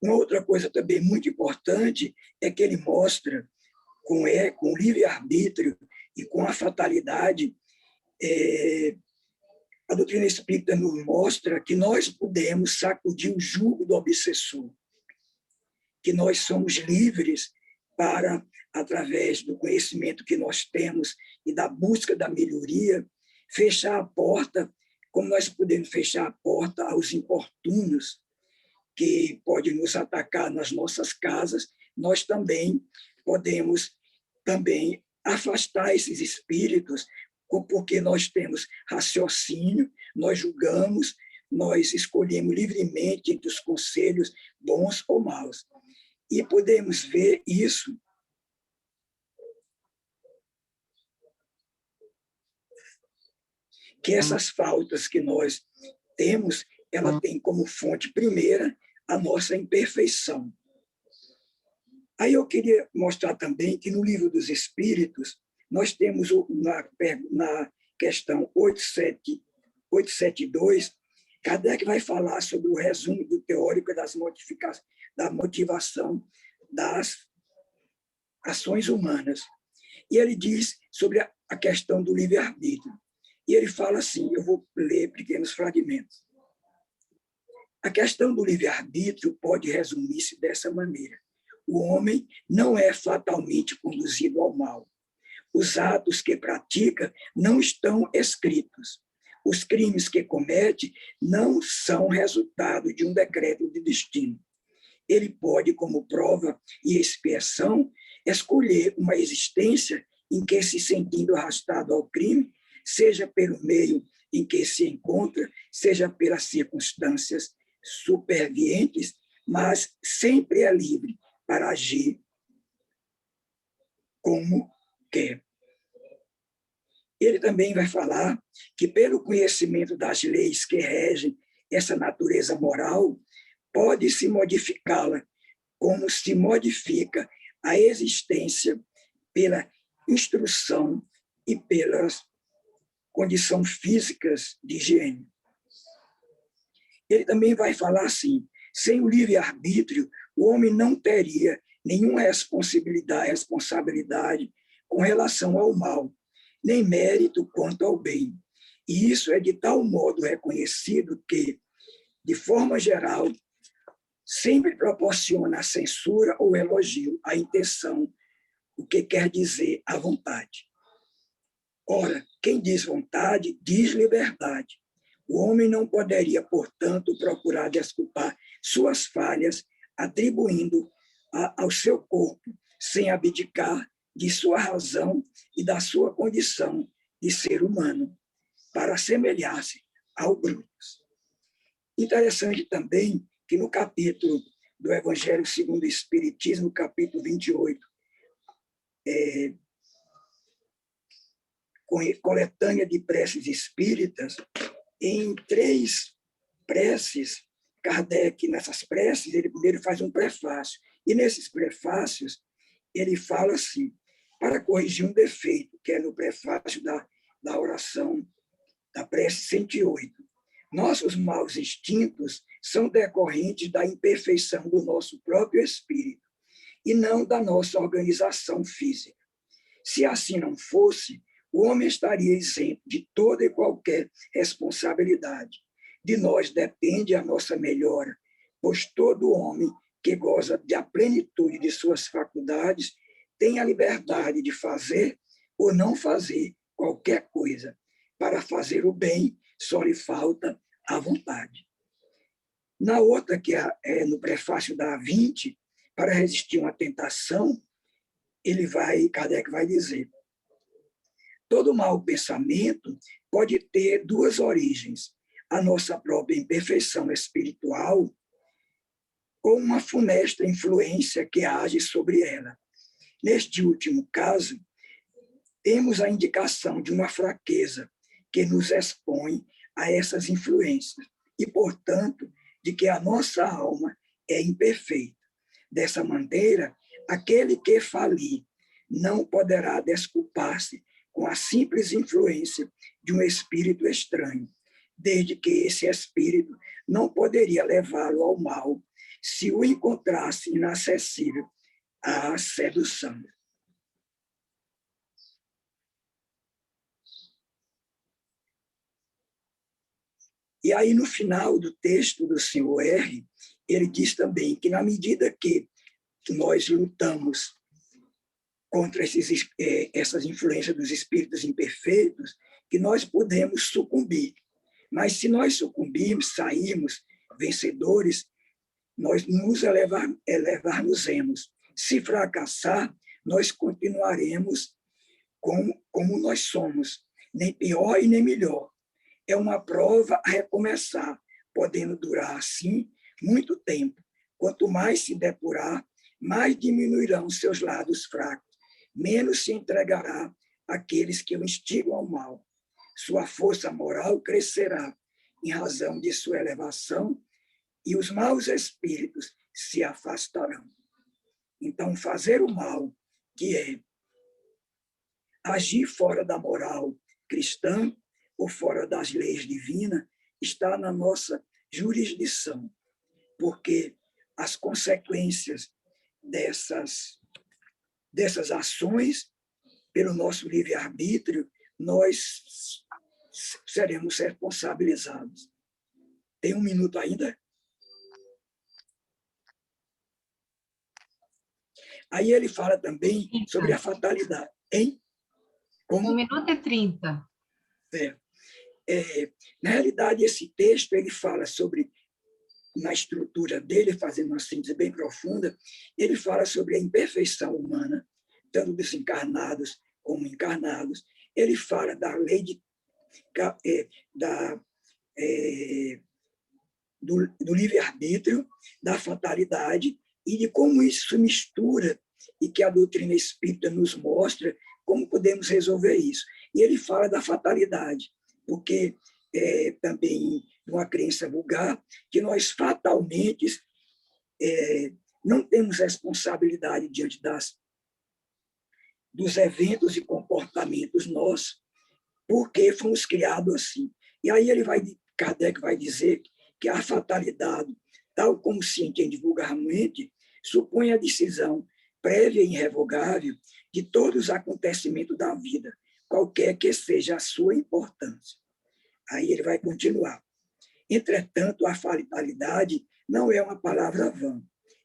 Uma outra coisa também muito importante é que ele mostra, com o livre-arbítrio e com a fatalidade, a doutrina espírita nos mostra que nós podemos sacudir o jugo do obsessor, que nós somos livres para, através do conhecimento que nós temos e da busca da melhoria, fechar a porta, como nós podemos fechar a porta aos importunos que podem nos atacar nas nossas casas, nós também podemos afastar esses espíritos, porque nós temos raciocínio, nós julgamos, nós escolhemos livremente entre os conselhos bons ou maus. E podemos ver isso que essas faltas que nós temos, ela tem como fonte primeira a nossa imperfeição. Aí eu queria mostrar também que no Livro dos Espíritos, nós temos na questão 872, Kardec vai falar sobre o resumo do teórico da motivação das ações humanas. E ele diz sobre a questão do livre-arbítrio. E ele fala assim, eu vou ler pequenos fragmentos. A questão do livre-arbítrio pode resumir-se dessa maneira. O homem não é fatalmente conduzido ao mal. Os atos que pratica não estão escritos. Os crimes que comete não são resultado de um decreto de destino. Ele pode, como prova e expiação, escolher uma existência em que, se sentindo arrastado ao crime, seja pelo meio em que se encontra, seja pelas circunstâncias supervientes, mas sempre é livre para agir como quer. Ele também vai falar que, pelo conhecimento das leis que regem essa natureza moral, pode-se modificá-la, como se modifica a existência pela instrução e pelas condições físicas de higiene. Ele também vai falar assim, sem o livre-arbítrio, o homem não teria nenhuma responsabilidade com relação ao mal, nem mérito quanto ao bem. E isso é de tal modo reconhecido que, de forma geral, sempre proporciona a censura ou elogio, a intenção, o que quer dizer a vontade. Ora, quem diz vontade, diz liberdade. O homem não poderia, portanto, procurar desculpar suas falhas, atribuindo ao seu corpo, sem abdicar de sua razão e da sua condição de ser humano, para assemelhar-se ao Brutus. Interessante também que no capítulo do Evangelho segundo o Espiritismo, capítulo 28, coletânea de preces espíritas, em 3 preces, Kardec, nessas preces, ele primeiro faz um prefácio. E nesses prefácios, ele fala assim, para corrigir um defeito, que é no prefácio da oração, da prece 108. Nossos maus instintos são decorrentes da imperfeição do nosso próprio espírito e não da nossa organização física. Se assim não fosse, o homem estaria isento de toda e qualquer responsabilidade. De nós depende a nossa melhora, pois todo homem que goza da plenitude de suas faculdades tem a liberdade de fazer ou não fazer qualquer coisa. Para fazer o bem, só lhe falta a vontade. Na outra, que é no prefácio da 20, para resistir a uma tentação, Kardec vai dizer, todo mau pensamento pode ter 2 origens, a nossa própria imperfeição espiritual, ou uma funesta influência que age sobre ela. Neste último caso, temos a indicação de uma fraqueza que nos expõe a essas influências e, portanto, de que a nossa alma é imperfeita. Dessa maneira, aquele que falir não poderá desculpar-se com a simples influência de um espírito estranho, desde que esse espírito não poderia levá-lo ao mal se o encontrasse inacessível à sedução. E aí, no final do texto do senhor R., ele diz também que, na medida que nós lutamos contra essas influências dos espíritos imperfeitos, que nós podemos sucumbir. Mas se nós sucumbirmos, sairmos vencedores, nós nos elevar-nos-emos. Se fracassar, nós continuaremos como nós somos, nem pior e nem melhor. É uma prova a recomeçar, podendo durar, assim, muito tempo. Quanto mais se depurar, mais diminuirão seus lados fracos, menos se entregará àqueles que o instigam ao mal. Sua força moral crescerá em razão de sua elevação e os maus espíritos se afastarão. Então, fazer o mal, que é agir fora da moral cristã ou fora das leis divinas, está na nossa jurisdição, porque as consequências dessas ações, pelo nosso livre-arbítrio, nós seremos responsabilizados. Tem 1 minuto ainda? Aí ele fala também sobre a fatalidade. Hein? Como? 1 minuto e 30. Na realidade, esse texto ele fala sobre, na estrutura dele, fazendo uma síntese bem profunda, ele fala sobre a imperfeição humana, tanto dos encarnados como encarnados. Ele fala da lei do livre-arbítrio, da fatalidade, e de como isso se mistura e que a doutrina espírita nos mostra como podemos resolver isso. E ele fala da fatalidade, porque também uma crença vulgar que nós fatalmente não temos responsabilidade diante dos eventos e comportamentos nossos, porque fomos criados assim. E aí Kardec vai dizer que a fatalidade, tal como se entende vulgarmente, supõe a decisão prévia e irrevogável de todos os acontecimentos da vida, qualquer que seja a sua importância. Aí ele vai continuar. Entretanto, a fatalidade não é uma palavra vã.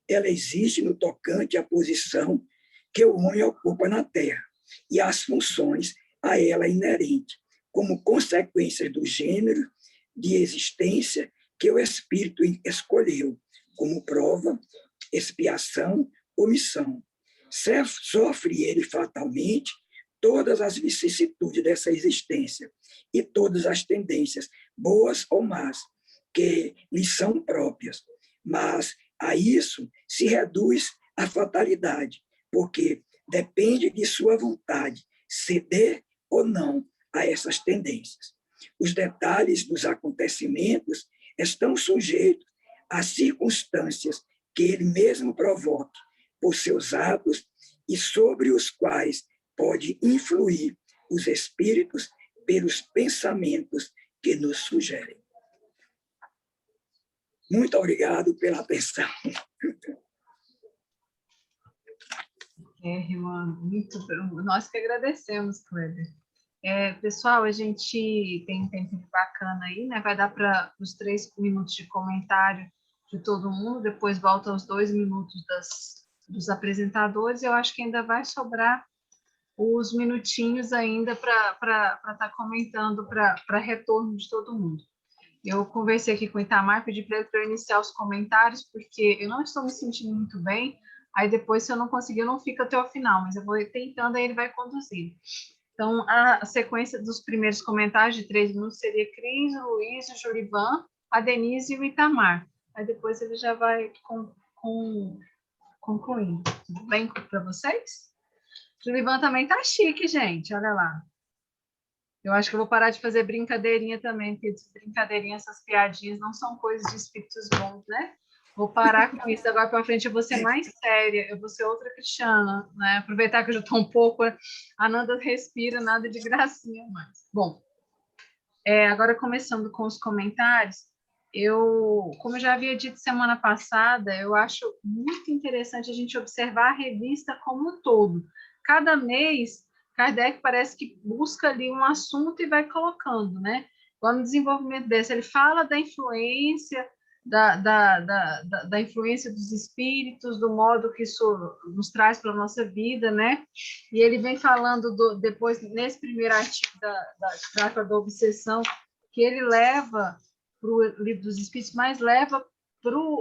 Ela existe no tocante à posição que o homem ocupa na Terra e às funções a ela inerentes, como consequências do gênero de existência que o espírito escolheu, como prova, expiação ou missão. Sofre ele fatalmente todas as vicissitudes dessa existência e todas as tendências, boas ou más, que lhe são próprias. Mas a isso se reduz a fatalidade, porque depende de sua vontade ceder ou não a essas tendências. Os detalhes dos acontecimentos estão sujeitos a circunstâncias que ele mesmo provoque por seus atos e sobre os quais pode influir os espíritos pelos pensamentos que nos sugerem. Muito obrigado pela atenção. Nós que agradecemos, Kleber. Pessoal, a gente tem um tempo bacana aí, né? Vai dar para os 3 minutos de comentário de todo mundo, depois volta aos 2 minutos dos apresentadores. Eu acho que ainda vai sobrar os minutinhos ainda para estar comentando, para retorno de todo mundo. Eu conversei aqui com o Itamar, pedi para ele iniciar os comentários, porque eu não estou me sentindo muito bem, aí depois, se eu não conseguir, eu não fico até o final, mas eu vou tentando, aí ele vai conduzir. Então, a sequência dos primeiros comentários de 3 minutos seria Cris, o Luiz, o Jurivan, a Denise e o Itamar. Aí depois ele já vai concluindo. Tudo bem para vocês? O Ivan também tá chique, gente. Olha lá. Eu acho que eu vou parar de fazer brincadeirinha também, porque brincadeirinha, essas piadinhas não são coisas de espíritos bons, né? Vou parar com isso. Agora para frente eu vou ser mais séria, eu vou ser outra Cristiana, né? Aproveitar que eu já estou um pouco. A Nanda respira, nada de gracinha mais. Bom, agora começando com os comentários, como eu já havia dito semana passada, eu acho muito interessante a gente observar a revista como um todo. Cada mês, Kardec parece que busca ali um assunto e vai colocando, né? Igual no desenvolvimento desse, ele fala da influência, da influência dos espíritos, do modo que isso nos traz para a nossa vida, né? E ele vem falando depois, nesse primeiro artigo que trata da obsessão, que ele leva para o livro dos espíritos, mas leva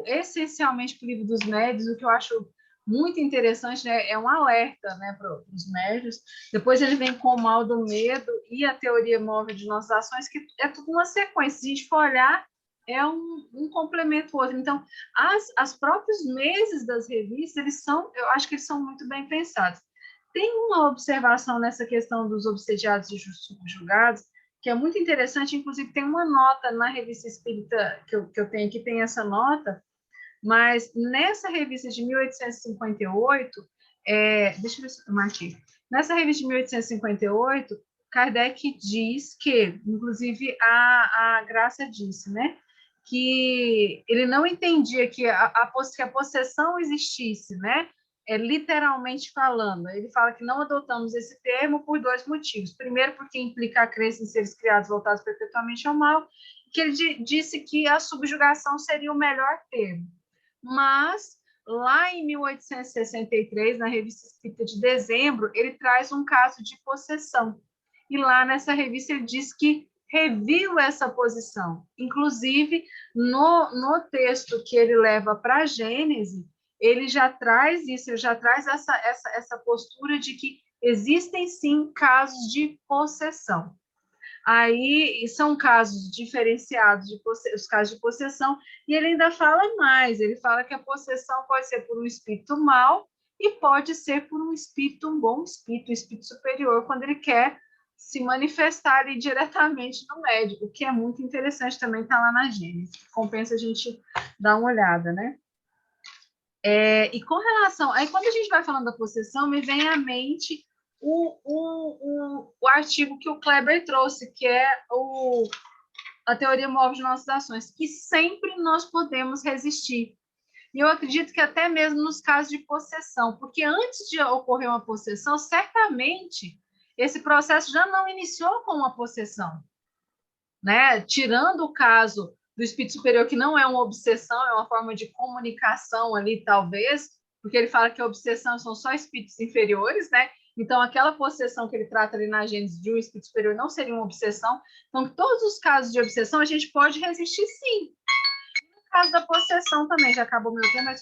essencialmente para o livro dos médios, o que eu acho muito interessante, né? É um alerta, né, para os médios. Depois ele vem com o mal do medo e a teoria móvel de nossas ações, que é tudo uma sequência. Se a gente for olhar, é um complemento ao outro. Então, as próprios meses das revistas, eu acho que eles são muito bem pensados. Tem uma observação nessa questão dos obsediados e subjugados, que é muito interessante, inclusive tem uma nota na revista espírita que eu tenho aqui, tem essa nota, mas nessa revista de 1858, deixa eu ver se eu marquei. Nessa revista de 1858, Kardec diz que, inclusive a Graça disse, né, que ele não entendia que a possessão existisse, né, literalmente falando. Ele fala que não adotamos esse termo por dois motivos. Primeiro, porque implica a crença em seres criados voltados perpetuamente ao mal, que ele disse que a subjugação seria o melhor termo. Mas, lá em 1863, na Revista Espírita de dezembro, ele traz um caso de possessão. E lá nessa revista ele diz que reviu essa posição. Inclusive, no texto que ele leva para a Gênese, ele já traz isso, ele já traz essa postura de que existem, sim, casos de possessão. Aí são casos diferenciados, os casos de possessão, e ele ainda fala mais, ele fala que a possessão pode ser por um espírito mau e pode ser por um bom espírito, um espírito superior, quando ele quer se manifestar ali diretamente no médico, o que é muito interessante também, está lá na Gênesis, compensa a gente dar uma olhada, né? E com relação... Aí, quando a gente vai falando da possessão, me vem à mente o artigo que o Kleber trouxe, que é a teoria móvel de nossas ações, que sempre nós podemos resistir. E eu acredito que até mesmo nos casos de possessão, porque antes de ocorrer uma possessão, certamente esse processo já não iniciou com uma possessão, né? Tirando o caso do espírito superior, que não é uma obsessão, é uma forma de comunicação ali, talvez, porque ele fala que a obsessão são só espíritos inferiores, né? Então, aquela possessão que ele trata ali na Gênesis de um espírito superior não seria uma obsessão. Então, todos os casos de obsessão a gente pode resistir, sim. No caso da possessão também, já acabou meu tempo, mas...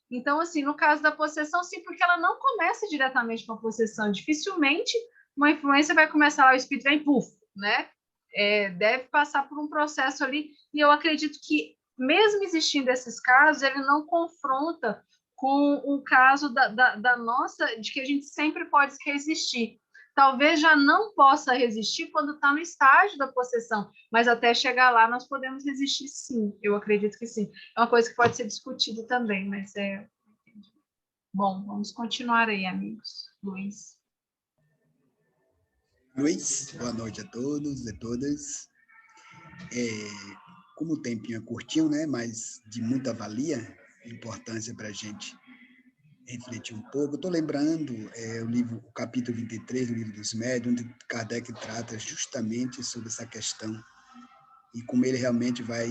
Então, assim, no caso da possessão, sim, porque ela não começa diretamente com a possessão. Dificilmente uma influência vai começar lá, o espírito vem, puf, né? Deve passar por um processo ali. E eu acredito que, mesmo existindo esses casos, ele não confronta com o caso da nossa, de que a gente sempre pode resistir. Talvez já não possa resistir quando está no estágio da possessão, mas até chegar lá nós podemos resistir, sim. Eu acredito que sim. É uma coisa que pode ser discutida também, mas Bom, vamos continuar aí, amigos. Luiz. Luiz, boa noite a todos e todas. Como o tempinho é curtinho, né, mas de muita valia, importância para a gente refletir um pouco. Estou lembrando o capítulo 23 do Livro dos Médiuns, onde Kardec trata justamente sobre essa questão e como ele realmente vai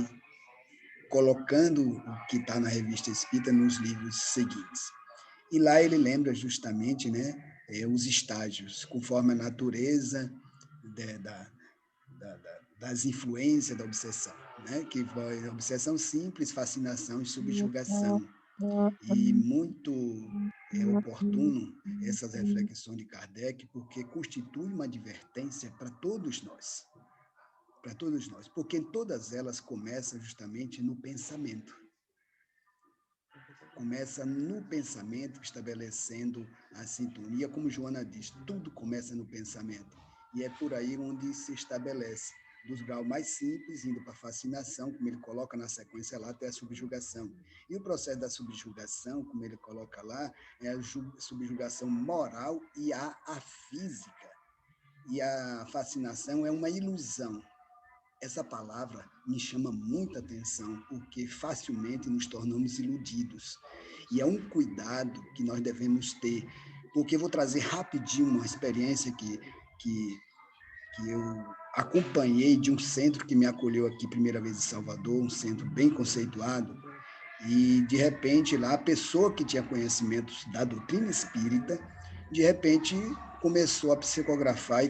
colocando o que está na Revista Espírita nos livros seguintes. E lá ele lembra justamente, né, os estágios, conforme a natureza das influências da obsessão, né? Que foi obsessão simples, fascinação e subjugação. E muito oportuno essas reflexões de Kardec, porque constitui uma advertência para todos nós, porque todas elas começam justamente no pensamento. começa no pensamento, estabelecendo a sintonia, como Joana diz, tudo começa no pensamento. E é por aí onde se estabelece, dos graus mais simples, indo para a fascinação, como ele coloca na sequência lá, até a subjugação. E o processo da subjugação, como ele coloca lá, é a subjugação moral e a física. E a fascinação é uma ilusão. Essa palavra me chama muita atenção, porque facilmente nos tornamos iludidos. E é um cuidado que nós devemos ter, porque eu vou trazer rapidinho uma experiência que eu acompanhei de um centro que me acolheu aqui, primeira vez em Salvador, um centro bem conceituado, e, de repente, lá, a pessoa que tinha conhecimentos da doutrina espírita, de repente, começou a psicografar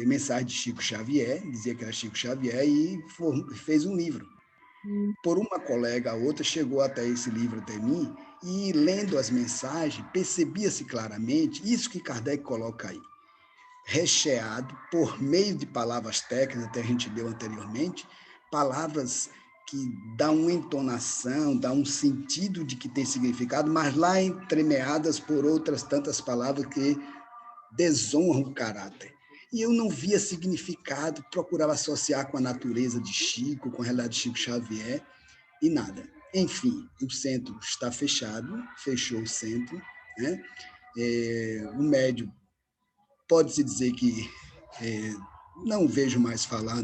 mensagem de Chico Xavier, dizia que era Chico Xavier, e fez um livro. Por uma colega, a outra, chegou até esse livro até mim, e, lendo as mensagens, percebia-se claramente isso que Kardec coloca aí, recheado por meio de palavras técnicas, até a gente deu anteriormente, palavras que dão uma entonação, dão um sentido de que tem significado, mas lá entremeadas por outras tantas palavras que desonram o caráter. E eu não via significado, procurava associar com a natureza de Chico, com a realidade de Chico Xavier, e nada. Enfim, o centro está fechado, fechou o centro, né? O médium pode-se dizer que não vejo mais falar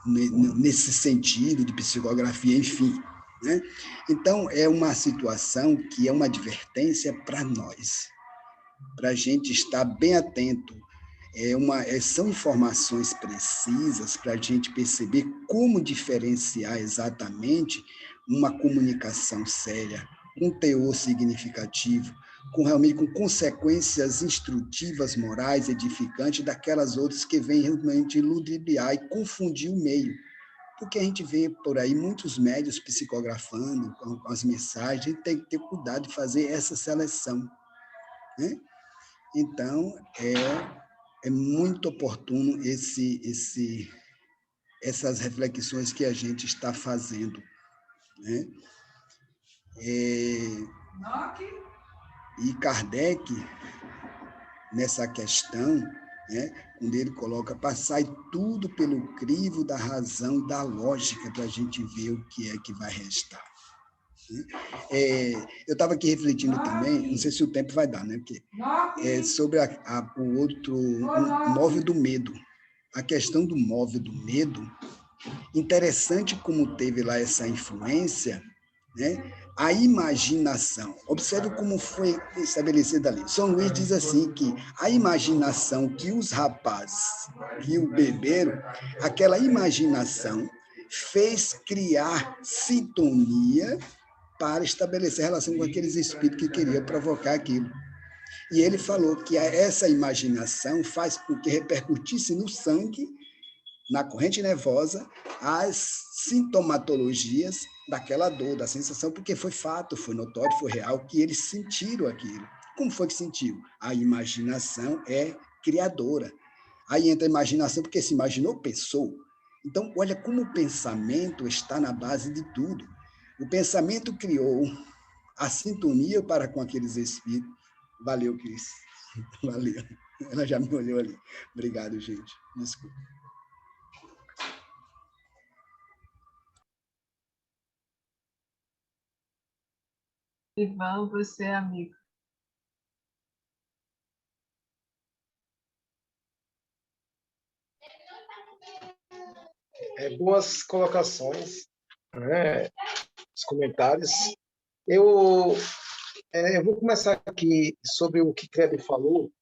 nesse sentido de psicografia, enfim. Né? Então, é uma situação que é uma advertência para nós, para a gente estar bem atento. São informações precisas para a gente perceber como diferenciar exatamente uma comunicação séria, um teor significativo, realmente com consequências instrutivas, morais, edificantes, daquelas outras que vêm realmente ludibriar e confundir o meio. Porque a gente vê por aí muitos médios psicografando com as mensagens, a gente tem que ter cuidado de fazer essa seleção. Né? Então, é muito oportuno essas reflexões que a gente está fazendo. Né? E Kardec, nessa questão, né, quando ele coloca, passai tudo pelo crivo da razão e da lógica para a gente ver o que é que vai restar. Eu estava aqui refletindo também, não sei se o tempo vai dar, né? Porque, sobre o outro, o móvel do medo. A questão do móvel do medo, interessante como teve lá essa influência, né? A imaginação. Observe como foi estabelecida ali. São Luís diz assim que a imaginação que os rapazes que o beberam, aquela imaginação fez criar sintonia para estabelecer relação com aqueles espíritos que queriam provocar aquilo. E ele falou que essa imaginação faz com que repercutisse no sangue, na corrente nervosa, as sintomatologias daquela dor, da sensação, porque foi fato, foi notório, foi real, que eles sentiram aquilo. Como foi que sentiu? A imaginação é criadora. Aí entra a imaginação, porque se imaginou, pensou. Então, olha como o pensamento está na base de tudo. O pensamento criou a sintonia para com aqueles espíritos. Valeu, Cris. Valeu. Ela já me olhou ali. Obrigado, gente. Desculpa. Ivan, você, amigo. Boas colocações, né? Os comentários. Eu vou começar aqui sobre o que Kleber falou.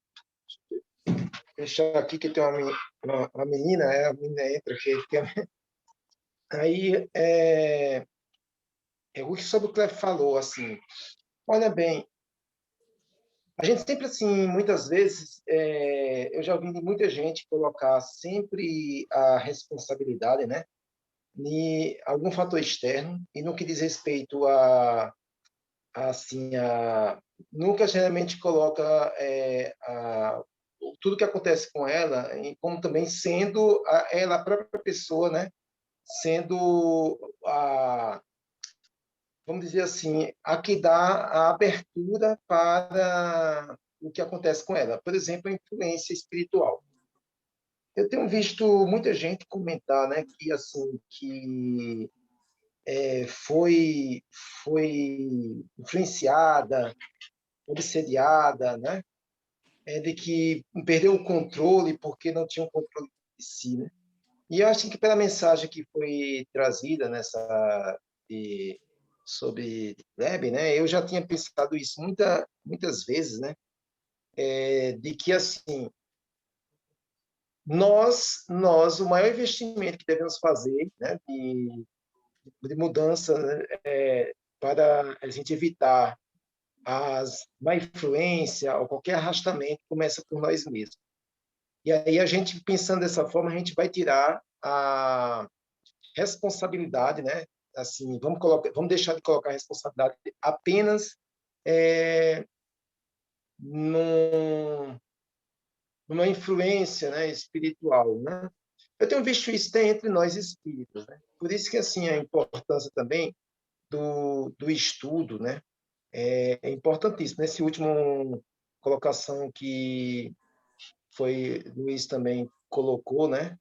Deixar aqui que tem uma menina, a menina entra aqui. Aí, sobre o que Kleber falou, assim, olha bem, a gente sempre, assim, muitas vezes, eu já ouvi de muita gente colocar sempre a responsabilidade, né, em algum fator externo, e no que diz respeito nunca geralmente coloca tudo que acontece com ela, como também sendo ela a própria pessoa, né, sendo vamos dizer assim, a que dá a abertura para o que acontece com ela. Por exemplo, a influência espiritual. Eu tenho visto muita gente comentar, né, que assim que foi influenciada, obsediada, né, de que perdeu o controle porque não tinha o controle de si, né? E eu acho que pela mensagem que foi trazida de, sobre Lebe, né, eu já tinha pensado isso muitas vezes, né, de que assim o maior investimento que devemos fazer, né, de mudança, né, para a gente evitar as má influência ou qualquer arrastamento começa por nós mesmos. E aí a gente pensando dessa forma a gente vai tirar a responsabilidade, né? Assim, vamos deixar de colocar a responsabilidade apenas é, num, numa influência, né, espiritual, né? Eu tenho visto isso até entre nós espíritos, né? Por isso que assim a importância também do estudo, né? É importantíssimo. Nesse último colocação que foi Luiz também colocou, né?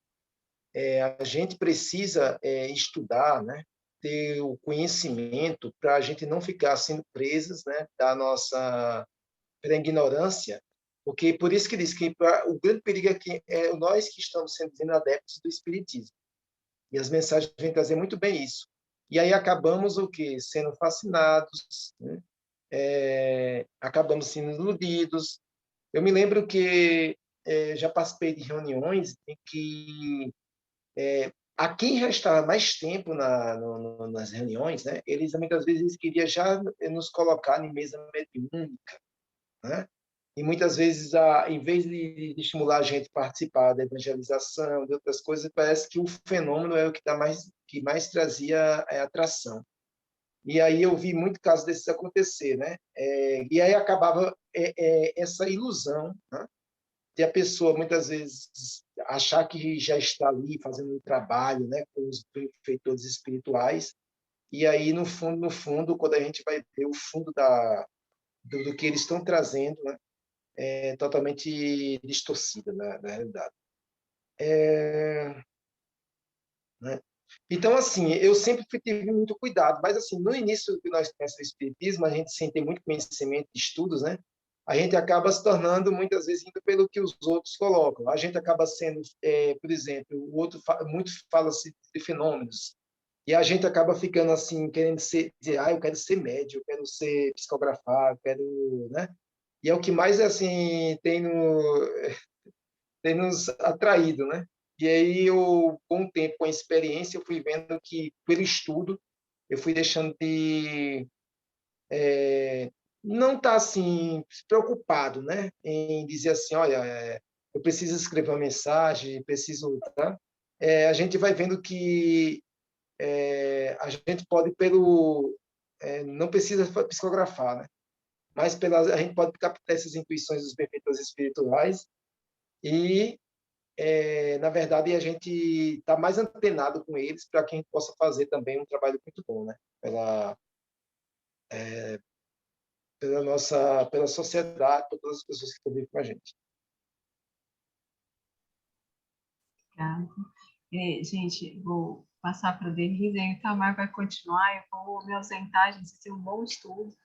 A gente precisa estudar, né? Ter o conhecimento para a gente não ficar sendo presas, né? Da nossa pela ignorância, porque por isso que diz que o grande perigo é que nós que estamos sendo adeptos do espiritismo. E as mensagens vêm trazer muito bem isso. E aí acabamos o quê? Sendo fascinados, né? Acabamos sendo iludidos. Eu me lembro que já participei de reuniões em que a quem já estava mais tempo nas reuniões, né, eles muitas vezes queriam já nos colocar em mesa mediúnica, né? E muitas vezes, em vez de estimular a gente a participar da evangelização, de outras coisas, parece que o fenômeno é o que mais trazia atração. E aí eu vi muito casos desses acontecer, né? E aí acabava essa ilusão, né? De a pessoa muitas vezes achar que já está ali fazendo um trabalho, né, com os benfeitores espirituais, e aí no fundo, quando a gente vai ver o fundo do que eles estão trazendo, né, é totalmente distorcida na realidade. Né? Então, assim, eu sempre tive muito cuidado, mas, assim, no início que nós temos o espiritismo, a gente, sem ter muito conhecimento de estudos, né, a gente acaba se tornando, muitas vezes, indo pelo que os outros colocam. A gente acaba sendo, por exemplo, muito fala-se de fenômenos, e a gente acaba ficando, assim, querendo dizer, eu quero ser médium, eu quero ser psicografar, eu quero, né? E é o que mais, assim, tem nos atraído, né? E aí, com o tempo, com a experiência, eu fui vendo que, pelo estudo, eu fui deixando de não estar, assim, preocupado, né? Em dizer assim, olha, eu preciso escrever uma mensagem, preciso... Tá? A gente vai vendo que a gente pode, não precisa psicografar, né? Mas a gente pode captar essas intuições dos benfeitores espirituais e na verdade, a gente está mais antenado com eles para que a gente possa fazer também um trabalho muito bom, né? Pela sociedade, por todas as pessoas que convivem com a gente. Obrigada. Gente, vou passar para a Denise, aí o Itamar vai continuar, eu vou me ausentar, gente, isso é um bom estudo.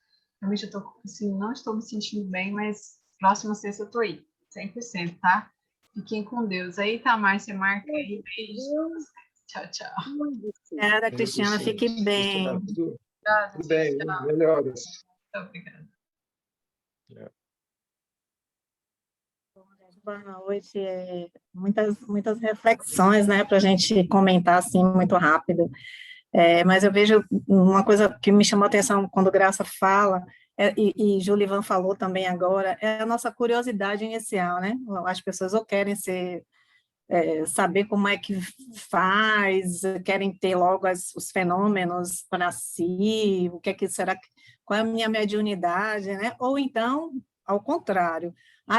Realmente eu tô, assim, não estou me sentindo bem, mas próxima sexta eu estou aí, 100%, tá? Fiquem com Deus. Aí, Itamar, você marca aí, beijo. Tchau, tchau. Obrigada, Cristiana, fique bem. Tudo bem, melhoras. Muito obrigada. Boa noite. Muitas reflexões, né, para a gente comentar assim muito rápido. Mas eu vejo uma coisa que me chamou a atenção quando Graça fala, e Julivan falou também agora, é a nossa curiosidade inicial, né? As pessoas ou querem saber como é que faz, querem ter logo os fenômenos para si, o que é que será, qual é a minha mediunidade, né? Ou então, ao contrário,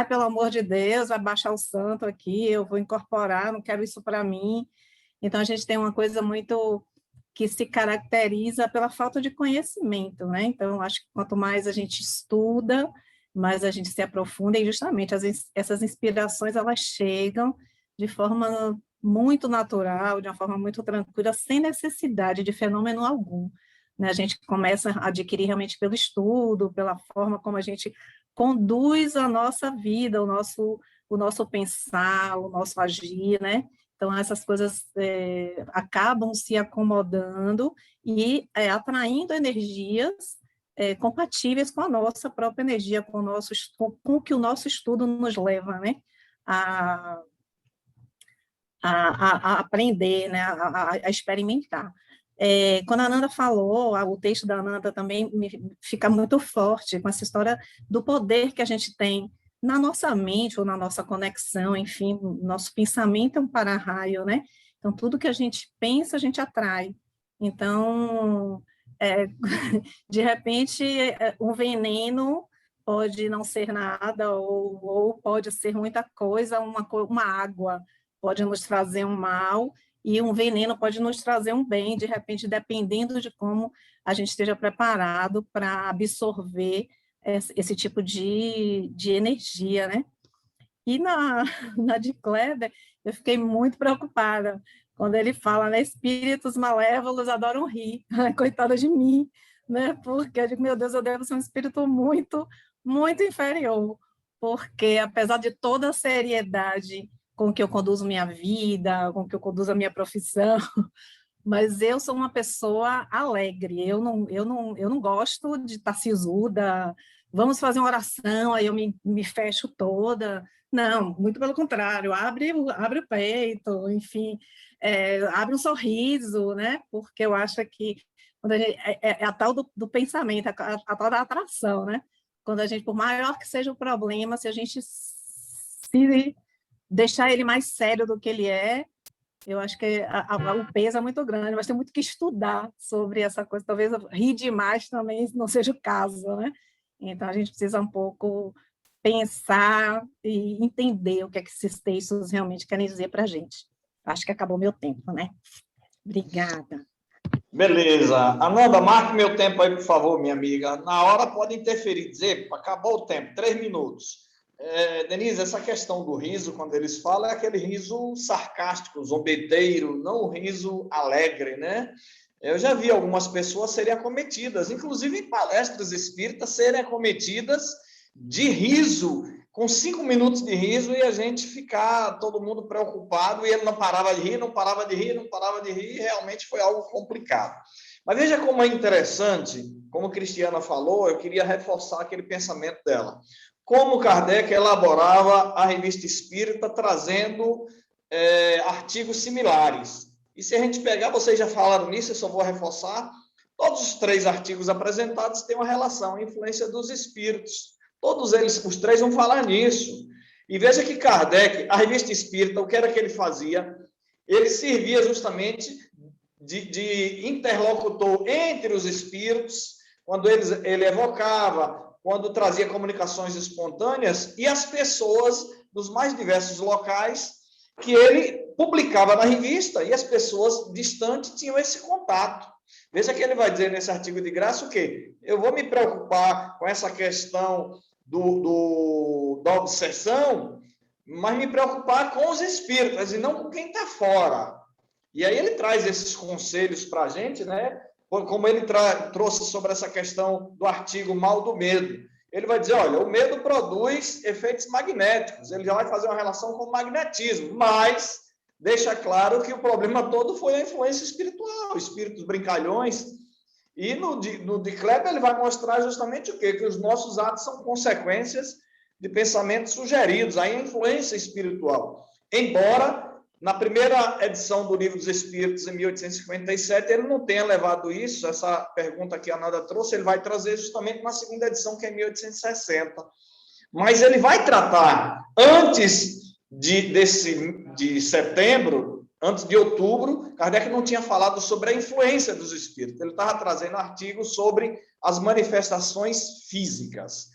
pelo amor de Deus, vai baixar o santo aqui, eu vou incorporar, não quero isso para mim. Então, a gente tem uma coisa muito que se caracteriza pela falta de conhecimento, né? Então, acho que quanto mais a gente estuda, mais a gente se aprofunda, e justamente essas inspirações, elas chegam de forma muito natural, de uma forma muito tranquila, sem necessidade de fenômeno algum, né? A gente começa a adquirir realmente pelo estudo, pela forma como a gente conduz a nossa vida, o nosso pensar, o nosso agir, né? Então, essas coisas acabam se acomodando e atraindo energias compatíveis com a nossa própria energia, com o que o nosso estudo nos leva, né? A aprender, né? A experimentar. Quando a Ananda falou, o texto da Ananda também fica muito forte com essa história do poder que a gente tem na nossa mente ou na nossa conexão, enfim, nosso pensamento é um para-raio, né? Então, tudo que a gente pensa, a gente atrai. Então, de repente, um veneno pode não ser nada, ou pode ser muita coisa, uma água pode nos trazer um mal, e um veneno pode nos trazer um bem, de repente, dependendo de como a gente esteja preparado para absorver esse tipo de energia, né? E na de Kleber, eu fiquei muito preocupada quando ele fala, né, espíritos malévolos adoram rir, coitada de mim, né? Porque eu digo, meu Deus, eu devo ser um espírito muito, muito inferior, porque apesar de toda a seriedade com que eu conduzo minha vida, com que eu conduzo a minha profissão, mas eu sou uma pessoa alegre, eu não gosto de estar sisuda, vamos fazer uma oração, aí eu me fecho toda, não, muito pelo contrário, abre o peito, enfim, abre um sorriso, né, porque eu acho que quando é a tal do pensamento, a tal da atração, né, quando a gente, por maior que seja o problema, se a gente se deixar ele mais sério do que ele é, eu acho que o peso é muito grande, mas tem muito que estudar sobre essa coisa. Talvez rir demais também não seja o caso, né? Então, a gente precisa um pouco pensar e entender o que é que esses textos realmente querem dizer para a gente. Acho que acabou meu tempo, né? Obrigada. Beleza. Ananda, marque meu tempo aí, por favor, minha amiga. Na hora pode interferir, dizer, acabou o tempo, 3 minutos. Denise, essa questão do riso, quando eles falam, é aquele riso sarcástico, zombeteiro, não o riso alegre, né? Eu já vi algumas pessoas serem acometidas, inclusive em palestras espíritas, serem acometidas de riso, com 5 minutos de riso, e a gente ficar, todo mundo preocupado, e ele não parava de rir, não parava de rir, não parava de rir, e realmente foi algo complicado. Mas veja como é interessante, como a Cristiana falou, eu queria reforçar aquele pensamento dela. Como Kardec elaborava a Revista Espírita, trazendo artigos similares. E se a gente pegar, vocês já falaram nisso, eu só vou reforçar, todos os 3 artigos apresentados têm uma relação, a influência dos espíritos. Todos eles, os 3 vão falar nisso. E veja que Kardec, a Revista Espírita, o que era que ele fazia? Ele servia justamente de interlocutor entre os espíritos, quando ele evocava, quando trazia comunicações espontâneas, e as pessoas dos mais diversos locais que ele publicava na revista, e as pessoas distantes tinham esse contato. Veja que ele vai dizer nesse artigo de graça o quê? Eu vou me preocupar com essa questão da obsessão, mas me preocupar com os espíritas e não com quem está fora. E aí ele traz esses conselhos para a gente, né? Como ele trouxe sobre essa questão do artigo Mal do Medo. Ele vai dizer, olha, o medo produz efeitos magnéticos, ele já vai fazer uma relação com o magnetismo, mas deixa claro que o problema todo foi a influência espiritual, espíritos brincalhões. E no de Kleber ele vai mostrar justamente o quê? Que os nossos atos são consequências de pensamentos sugeridos, a influência espiritual. Embora na primeira edição do Livro dos Espíritos, em 1857, ele não tenha levado isso, essa pergunta que a Ananda trouxe, ele vai trazer justamente na segunda edição, que é em 1860. Mas ele vai tratar, antes de setembro, antes de outubro, Kardec não tinha falado sobre a influência dos espíritos. Ele estava trazendo artigos sobre as manifestações físicas,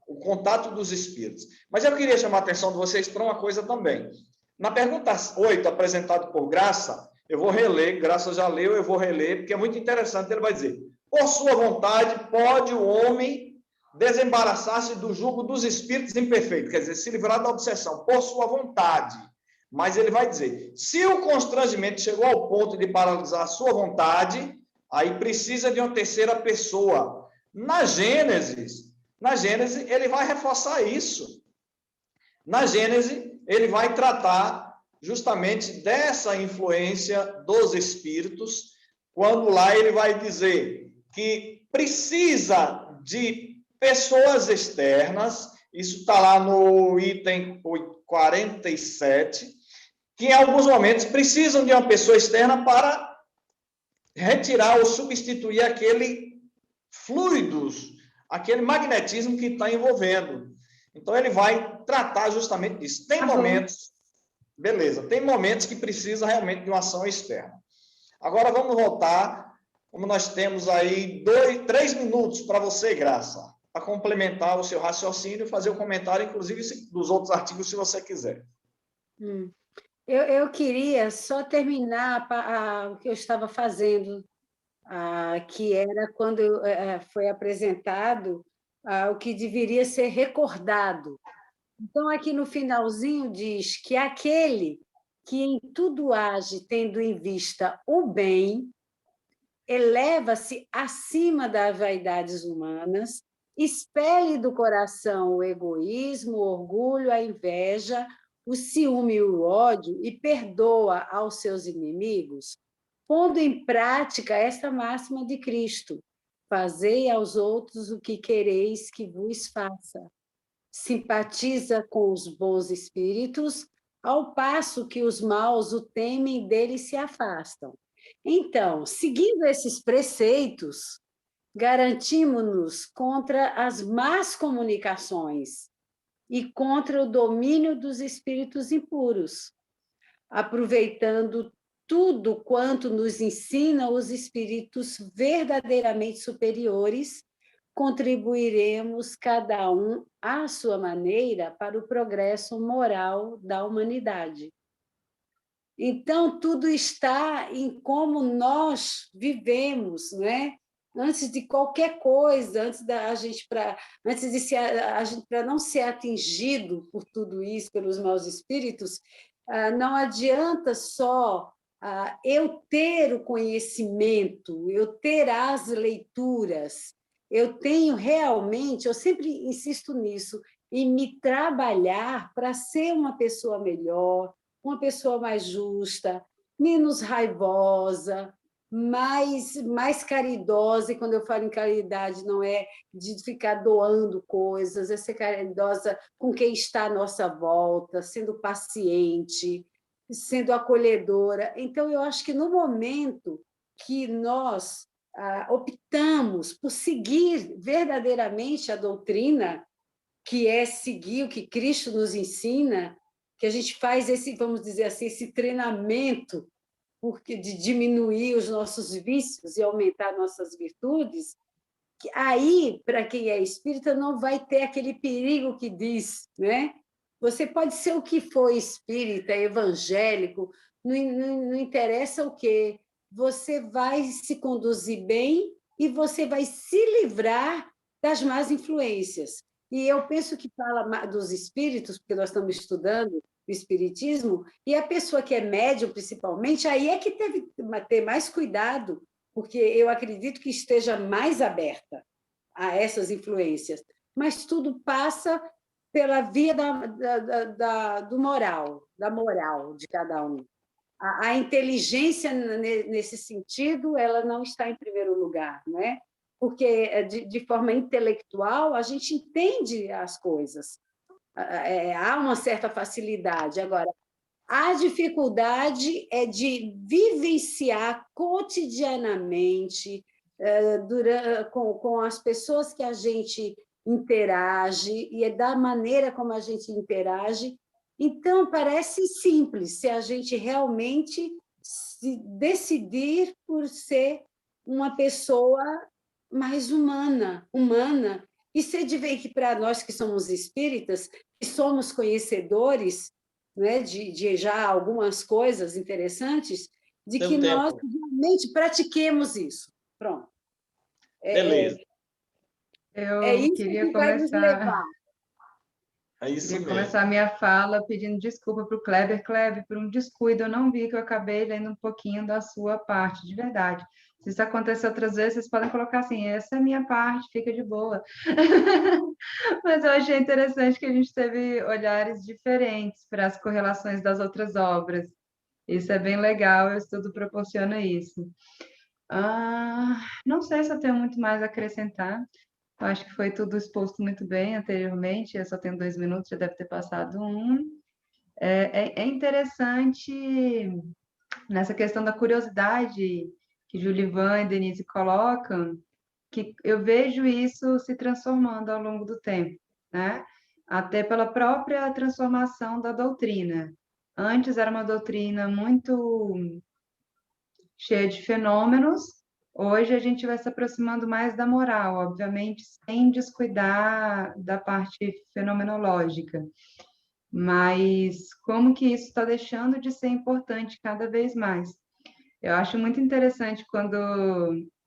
o contato dos espíritos. Mas eu queria chamar a atenção de vocês para uma coisa também. Na pergunta 8, apresentada por Graça, Eu vou reler, Graça já leu, eu vou reler, porque é muito interessante. Ele vai dizer: por sua vontade, pode o homem desembaraçar-se do jugo dos espíritos imperfeitos, quer dizer, se livrar da obsessão, por sua vontade. Mas ele vai dizer: se o constrangimento chegou ao ponto de paralisar a sua vontade, aí precisa de uma terceira pessoa. Na Gênesis, ele vai reforçar isso. Na Gênesis, ele vai tratar justamente dessa influência dos espíritos, quando lá ele vai dizer que precisa de pessoas externas, isso está lá no item 47, que em alguns momentos precisam de uma pessoa externa para retirar ou substituir aquele fluidos, aquele magnetismo que está envolvendo. Então, ele vai tratar justamente disso. Tem momentos, beleza, tem momentos que precisa realmente de uma ação externa. Agora, vamos voltar, como nós temos aí 3 minutos para você, Graça, para complementar o seu raciocínio e fazer o comentário, inclusive, dos outros artigos, se você quiser. Eu queria só terminar o que eu estava fazendo, que era quando foi apresentado o que deveria ser recordado. Então, aqui no finalzinho diz que aquele que em tudo age tendo em vista o bem, eleva-se acima das vaidades humanas, expele do coração o egoísmo, o orgulho, a inveja, o ciúme e o ódio e perdoa aos seus inimigos, pondo em prática esta máxima de Cristo: fazei aos outros o que quereis que vos faça. Simpatiza com os bons espíritos, ao passo que os maus o temem e deles se afastam. Então, seguindo esses preceitos, garantimos-nos contra as más comunicações e contra o domínio dos espíritos impuros, aproveitando tudo quanto nos ensina os espíritos verdadeiramente superiores, contribuiremos cada um à sua maneira para o progresso moral da humanidade. Então, tudo está em como nós vivemos, né? Antes de qualquer coisa, antes para não ser atingido por tudo isso, pelos maus espíritos, não adianta só eu ter o conhecimento, eu ter as leituras, eu tenho realmente, eu sempre insisto nisso, em me trabalhar para ser uma pessoa melhor, uma pessoa mais justa, menos raivosa, mais caridosa, e quando eu falo em caridade, não é de ficar doando coisas, é ser caridosa com quem está à nossa volta, sendo paciente, sendo acolhedora. Então, eu acho que no momento que nós optamos por seguir verdadeiramente a doutrina, que é seguir o que Cristo nos ensina, que a gente faz esse, vamos dizer assim, esse treinamento de diminuir os nossos vícios e aumentar nossas virtudes, que aí, para quem é espírita, não vai ter aquele perigo que diz, né? Você pode ser o que for, espírita, evangélico, não interessa o quê. Você vai se conduzir bem e você vai se livrar das más influências. E eu penso que fala dos espíritos, porque nós estamos estudando o espiritismo, e a pessoa que é médium, principalmente, aí é que deve ter mais cuidado, porque eu acredito que esteja mais aberta a essas influências. Mas tudo passa pela via da moral de cada um. A inteligência, nesse sentido, ela não está em primeiro lugar, não é? Porque, de forma intelectual, a gente entende as coisas, há uma certa facilidade. Agora, a dificuldade é de vivenciar cotidianamente, com as pessoas que a gente interage, e é da maneira como a gente interage. Então, parece simples se a gente realmente se decidir por ser uma pessoa mais humana, e ser de ver que, para nós que somos espíritas, que somos conhecedores, né, de já algumas coisas interessantes, de Tem que um tempo. nós realmente pratiquemos isso. Pronto. Beleza. Eu É isso queria que vai nos começar. levar. É isso Queria mesmo. começar a minha fala pedindo desculpa para o Kleber. Kleber, por um descuido, eu não vi que eu acabei lendo um pouquinho da sua parte, de verdade. Se isso acontecer outras vezes, vocês podem colocar assim, essa é a minha parte, fica de boa. Mas eu achei interessante que a gente teve olhares diferentes para as correlações das outras obras. Isso é bem legal, o estudo proporciona isso. Não sei se eu tenho muito mais a acrescentar. Eu acho que foi tudo exposto muito bem anteriormente. Eu só tenho 2 minutos, já deve ter passado um. É interessante nessa questão da curiosidade que Julivan e Denise colocam, que eu vejo isso se transformando ao longo do tempo, né? Até pela própria transformação da doutrina. Antes era uma doutrina muito cheia de fenômenos. Hoje a gente vai se aproximando mais da moral, obviamente, sem descuidar da parte fenomenológica. Mas como que isso está deixando de ser importante cada vez mais? Eu acho muito interessante quando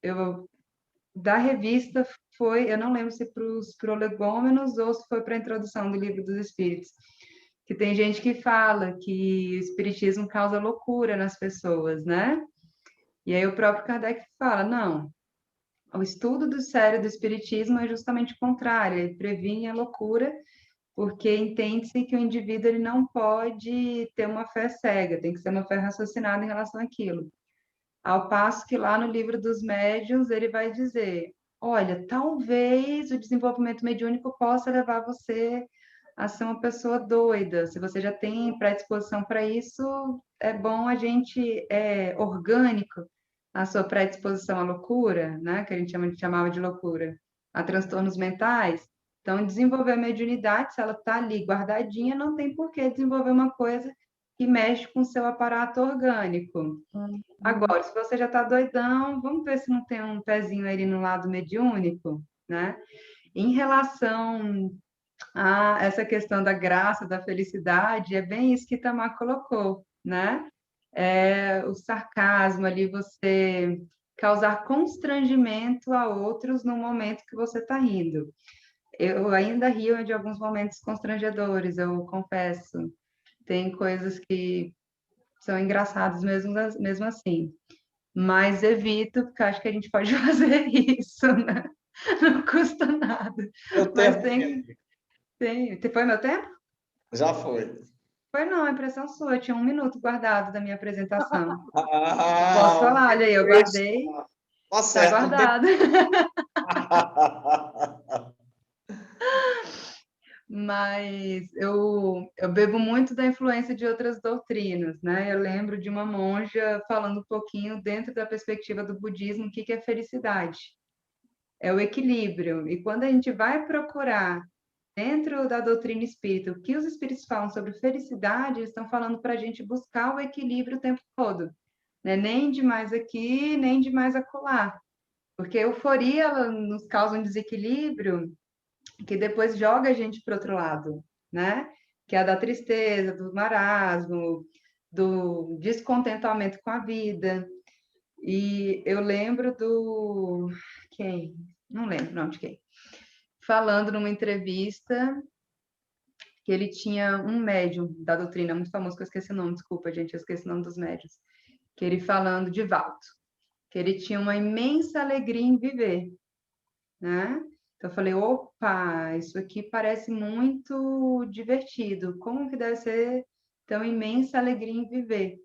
eu da revista foi, eu não lembro se para os prolegômenos ou se foi para a introdução do Livro dos Espíritos, que tem gente que fala que o espiritismo causa loucura nas pessoas, né? E aí o próprio Kardec fala, não, o estudo do sério do espiritismo é justamente o contrário, ele previne a loucura, porque entende-se que o indivíduo ele não pode ter uma fé cega, tem que ser uma fé raciocinada em relação àquilo. Ao passo que lá no Livro dos Médiuns ele vai dizer, olha, talvez o desenvolvimento mediúnico possa levar você a ser uma pessoa doida. Se você já tem predisposição para isso, é bom a gente orgânico a sua predisposição à loucura, né? Que a gente chamava de loucura, a transtornos mentais. Então, desenvolver a mediunidade, se ela está ali guardadinha, não tem por que desenvolver uma coisa que mexe com o seu aparato orgânico. Agora, se você já está doidão, vamos ver se não tem um pezinho ali no lado mediúnico, né? Em relação a essa questão da graça, da felicidade, é bem isso que Itamar colocou, né? O sarcasmo ali, você causar constrangimento a outros no momento que você está rindo. Eu ainda rio de alguns momentos constrangedores, eu confesso. Tem coisas que são engraçadas mesmo assim. Mas evito, porque acho que a gente pode fazer isso, né? Não custa nada. Eu Mas tenho. Foi meu tempo? Já foi. Foi não, a impressão sua. Eu tinha 1 minuto guardado da minha apresentação. Ah, Posso falar, olha aí, eu guardei. Tá Tá certo. guardado. Mas eu bebo muito da influência de outras doutrinas, né? Eu lembro de uma monja falando um pouquinho dentro da perspectiva do budismo, o que é felicidade. É o equilíbrio. E quando a gente vai procurar dentro da doutrina espírita o que os espíritos falam sobre felicidade, eles estão falando para a gente buscar o equilíbrio o tempo todo, né? Nem de mais aqui, nem de mais acolá. Porque a euforia ela nos causa um desequilíbrio que depois joga a gente para o outro lado, né? Que é a da tristeza, do marasmo, do descontentamento com a vida. E eu lembro do... Quem? Não lembro o nome de quem. Falando numa entrevista que ele tinha um médium da doutrina, muito famoso, que eu esqueci o nome, desculpa, gente, eu esqueci o nome dos médios. Que ele falando de Valdo, que ele tinha uma imensa alegria em viver, né? Então, eu falei, opa, isso aqui parece muito divertido. Como que deve ser tão imensa alegria em viver?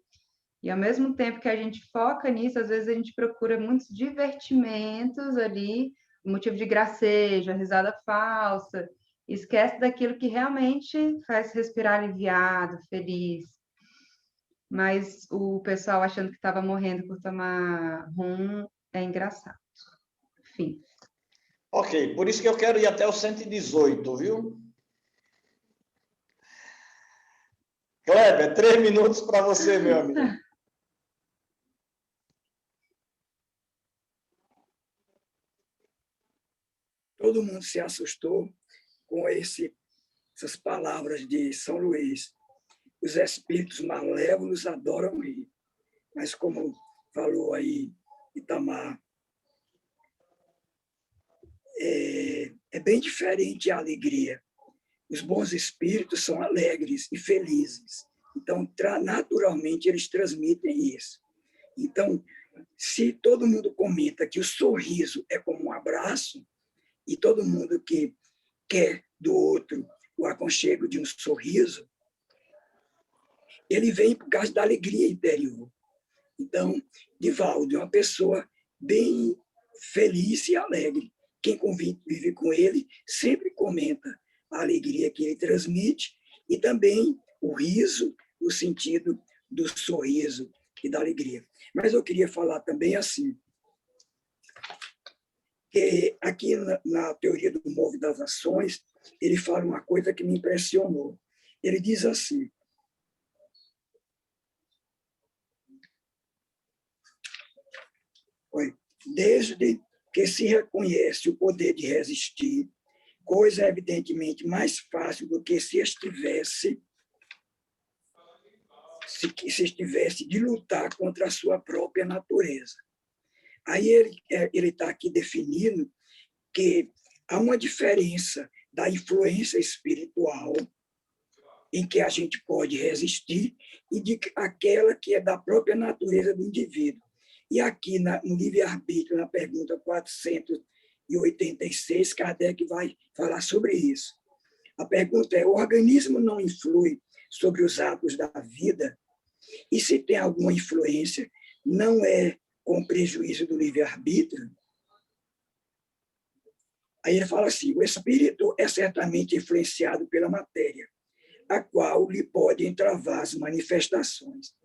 E, ao mesmo tempo que a gente foca nisso, às vezes a gente procura muitos divertimentos ali, motivo de gracejo, a risada falsa, esquece daquilo que realmente faz respirar aliviado, feliz. Mas o pessoal achando que estava morrendo por tomar rum é engraçado. Enfim. Ok, por isso que eu quero ir até o 118, viu? Kleber, 3 minutos para você, meu amigo. Todo mundo se assustou com essas palavras de São Luís. Os espíritos malévolos adoram rir. mas como falou aí Itamar, é bem diferente a alegria. Os bons espíritos são alegres e felizes. Então, naturalmente, eles transmitem isso. Então, se todo mundo comenta que o sorriso é como um abraço, e todo mundo que quer do outro o aconchego de um sorriso, ele vem por causa da alegria interior. Então, Divaldo é uma pessoa bem feliz e alegre. Quem convive com ele sempre comenta a alegria que ele transmite e também o riso, no sentido do sorriso e da alegria. Mas eu queria falar também assim, que aqui na teoria do Move das Ações, ele fala uma coisa que me impressionou. Ele diz assim: desde que se reconhece o poder de resistir, coisa evidentemente mais fácil do que se estivesse de lutar contra a sua própria natureza. Aí ele está aqui definindo que há uma diferença da influência espiritual em que a gente pode resistir e de aquela que é da própria natureza do indivíduo. E aqui no livre-arbítrio, na pergunta 486, Kardec vai falar sobre isso. A pergunta é: o organismo não influi sobre os atos da vida? E se tem alguma influência, não é com prejuízo do livre-arbítrio? Aí ele fala assim: o espírito é certamente influenciado pela matéria, a qual lhe pode entravar as manifestações.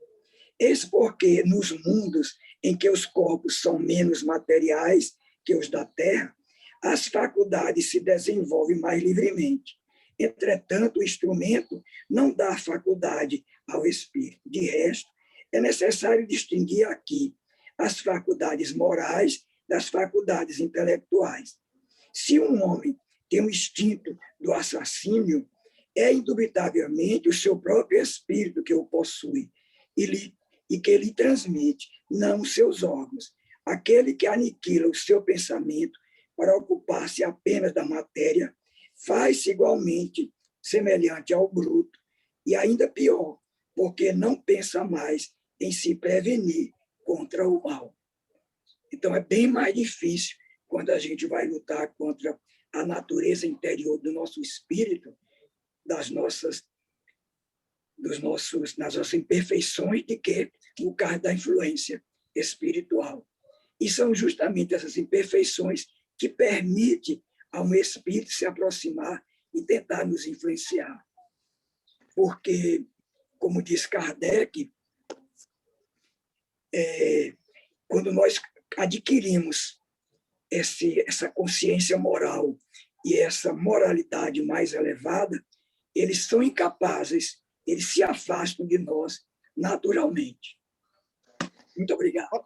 Eis porque nos mundos em que os corpos são menos materiais que os da Terra, as faculdades se desenvolvem mais livremente. Entretanto, o instrumento não dá faculdade ao espírito. De resto, é necessário distinguir aqui as faculdades morais das faculdades intelectuais. Se um homem tem um instinto do assassínio, é indubitavelmente o seu próprio espírito que o possui e que lhe transmite, não os seus órgãos. Aquele que aniquila o seu pensamento para ocupar-se apenas da matéria, faz-se igualmente semelhante ao bruto, e ainda pior, porque não pensa mais em se prevenir contra o mal. Então, é bem mais difícil quando a gente vai lutar contra a natureza interior do nosso espírito, das nossas imperfeições, de que o caso da influência espiritual. E são justamente essas imperfeições que permitem a um espírito se aproximar e tentar nos influenciar. Porque, como diz Kardec, quando nós adquirimos essa consciência moral e essa moralidade mais elevada, eles são incapazes, eles se afastam de nós naturalmente. Muito obrigado.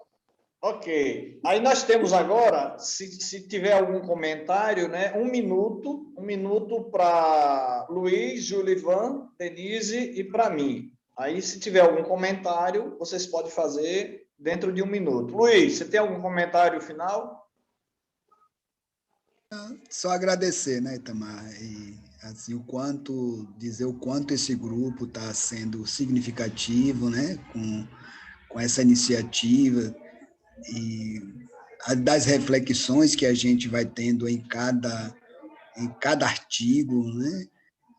Ok. Aí nós temos agora, se tiver algum comentário, né, um minuto para Luiz, Julivan, Denise e para mim. Aí, se tiver algum comentário, vocês podem fazer dentro de um minuto. Luiz, você tem algum comentário final? Só agradecer, né, Itamar? E, assim, dizer o quanto esse grupo está sendo significativo, né, com essa iniciativa, e das reflexões que a gente vai tendo em cada artigo, né?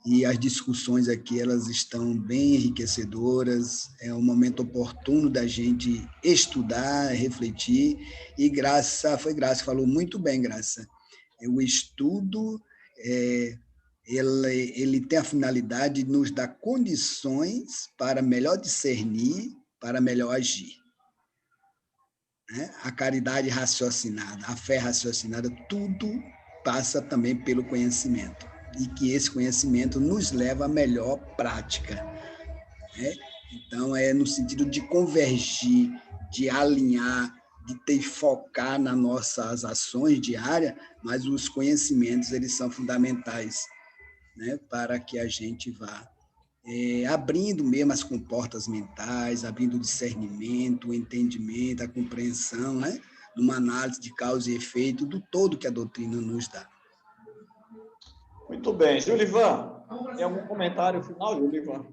E as discussões aqui, elas estão bem enriquecedoras, é um momento oportuno da gente estudar, refletir, e foi Graça que falou muito bem, Graça. O estudo, ele tem a finalidade de nos dar condições para melhor discernir, para melhor agir. A caridade raciocinada, a fé raciocinada, tudo passa também pelo conhecimento, e que esse conhecimento nos leva à melhor prática. Então, é no sentido de convergir, de alinhar, de focar nas nossas ações diárias, mas os conhecimentos, eles são fundamentais, né, para que a gente vá abrindo mesmo as comportas mentais, abrindo o discernimento, o entendimento, a compreensão, né? Numa análise de causa e efeito do todo que a doutrina nos dá. Muito bem. Julivan, tem algum comentário final, Julivan?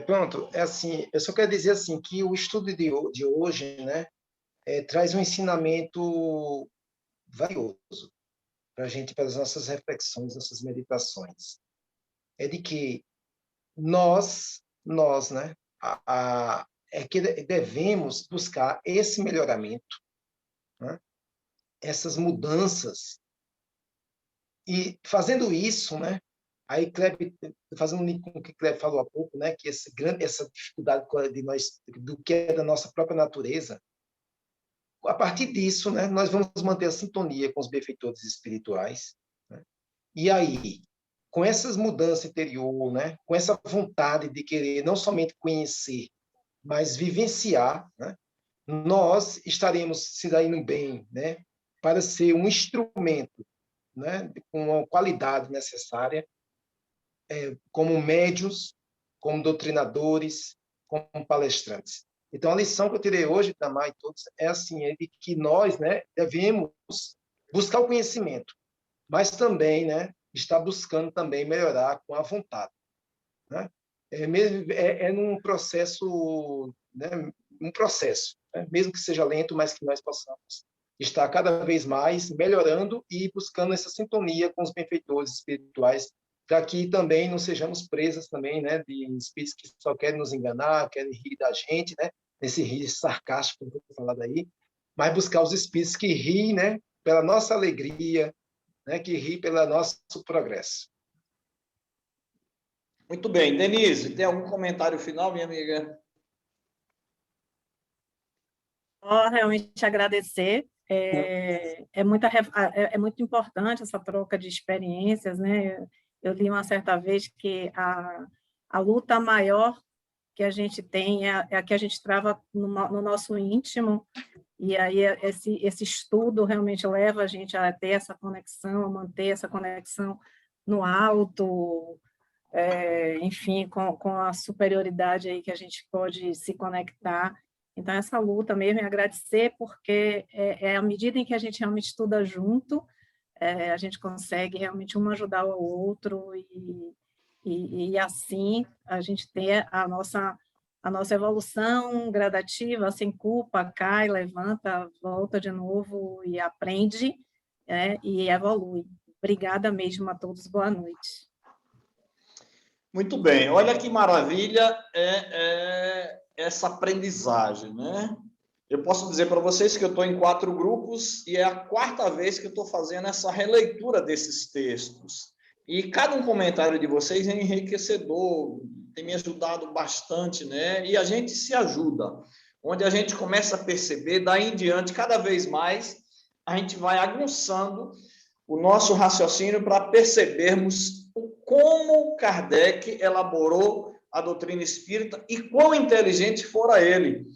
Pronto, assim, eu só quero dizer assim que o estudo de hoje, né, traz um ensinamento valioso para a gente, para as nossas reflexões, nossas meditações. É de que nós, né, é que devemos buscar esse melhoramento, né, essas mudanças, e fazendo isso, né, aí Kleber, fazendo um link com o que Kleber falou há pouco, né, que essa dificuldade de nós, do que é da nossa própria natureza, a partir disso, né, nós vamos manter a sintonia com os benfeitores espirituais, né, e aí, com essas mudanças interior, né, com essa vontade de querer não somente conhecer, mas vivenciar, né, nós estaremos se dando bem, né, para ser um instrumento, né, com a qualidade necessária, como médiuns, como doutrinadores, como palestrantes. Então, a lição que eu tirei hoje, Tamar e todos, é assim, é de que nós, né, devemos buscar o conhecimento, mas também, né, estar buscando também melhorar com a vontade, né? Num processo, né, né, mesmo que seja lento, mas que nós possamos estar cada vez mais melhorando e buscando essa sintonia com os benfeitores espirituais, para que também não sejamos presas também, né, de espíritos que só querem nos enganar, querem rir da gente, né, esse rir sarcástico que eu vou falar daí, mas buscar os espíritos que riem, né, pela nossa alegria, né, que riem pelo nosso progresso. Muito bem. Denise, tem algum comentário final, minha amiga? Realmente agradecer. É muito importante essa troca de experiências, né? Eu li uma certa vez que a luta maior que a gente tem é a que a gente trava no nosso íntimo, e aí esse estudo realmente leva a gente a ter essa conexão, a manter essa conexão no alto, enfim, com a superioridade aí que a gente pode se conectar. Então, essa luta mesmo é agradecer, porque à medida em que a gente realmente estuda junto, a gente consegue realmente um ajudar o outro, e assim a gente ter a nossa evolução gradativa, sem culpa, cai, levanta, volta de novo e aprende, e evolui. Obrigada mesmo a todos, boa noite. Muito bem, olha que maravilha essa aprendizagem, né? Eu posso dizer para vocês que eu estou em 4 grupos e é a 4ª vez que eu estou fazendo essa releitura desses textos. E cada um comentário de vocês é enriquecedor, tem me ajudado bastante, né? E a gente se ajuda, onde a gente começa a perceber, daí em diante, cada vez mais, a gente vai aguçando o nosso raciocínio para percebermos como Kardec elaborou a doutrina espírita e quão inteligente fora ele.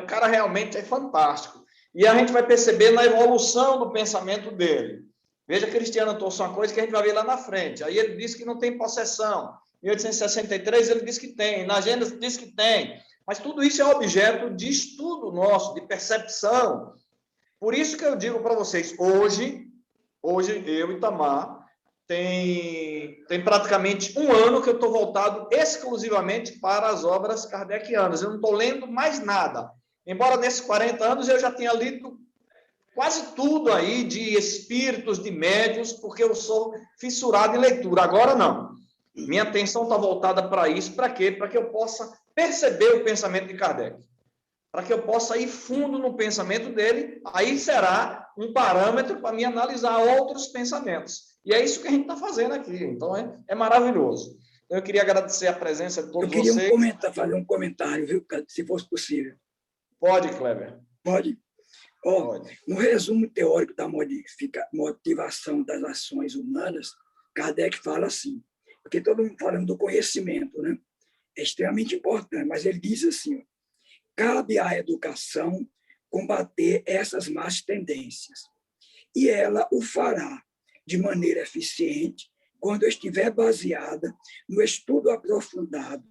O cara realmente é fantástico. E a gente vai perceber na evolução do pensamento dele. Veja, Cristiano trouxe uma coisa que a gente vai ver lá na frente. Aí ele disse que não tem possessão. Em 1863 ele disse que tem. Na Gênesis diz que tem. Mas tudo isso é objeto de estudo nosso, de percepção. Por isso que eu digo para vocês, hoje eu e Tamar, tem praticamente um ano que eu estou voltado exclusivamente para as obras kardecianas. Eu não estou lendo mais nada. Embora nesses 40 anos eu já tenha lido quase tudo aí de espíritos, de médiuns, porque eu sou fissurado em leitura. Agora não. Minha atenção está voltada para isso. Para quê? Para que eu possa perceber o pensamento de Kardec. Para que eu possa ir fundo no pensamento dele, aí será um parâmetro para me analisar outros pensamentos. E é isso que a gente está fazendo aqui. Então, é maravilhoso. Então, eu queria agradecer a presença de todos vocês. Eu queria fazer um comentário, viu, se fosse possível. Pode, Kleber. Pode? Pode. No resumo teórico da motivação das ações humanas, Kardec fala assim, porque todo mundo falando do conhecimento, né? É extremamente importante, mas ele diz assim, cabe à educação combater essas más tendências, e ela o fará de maneira eficiente quando estiver baseada no estudo aprofundado,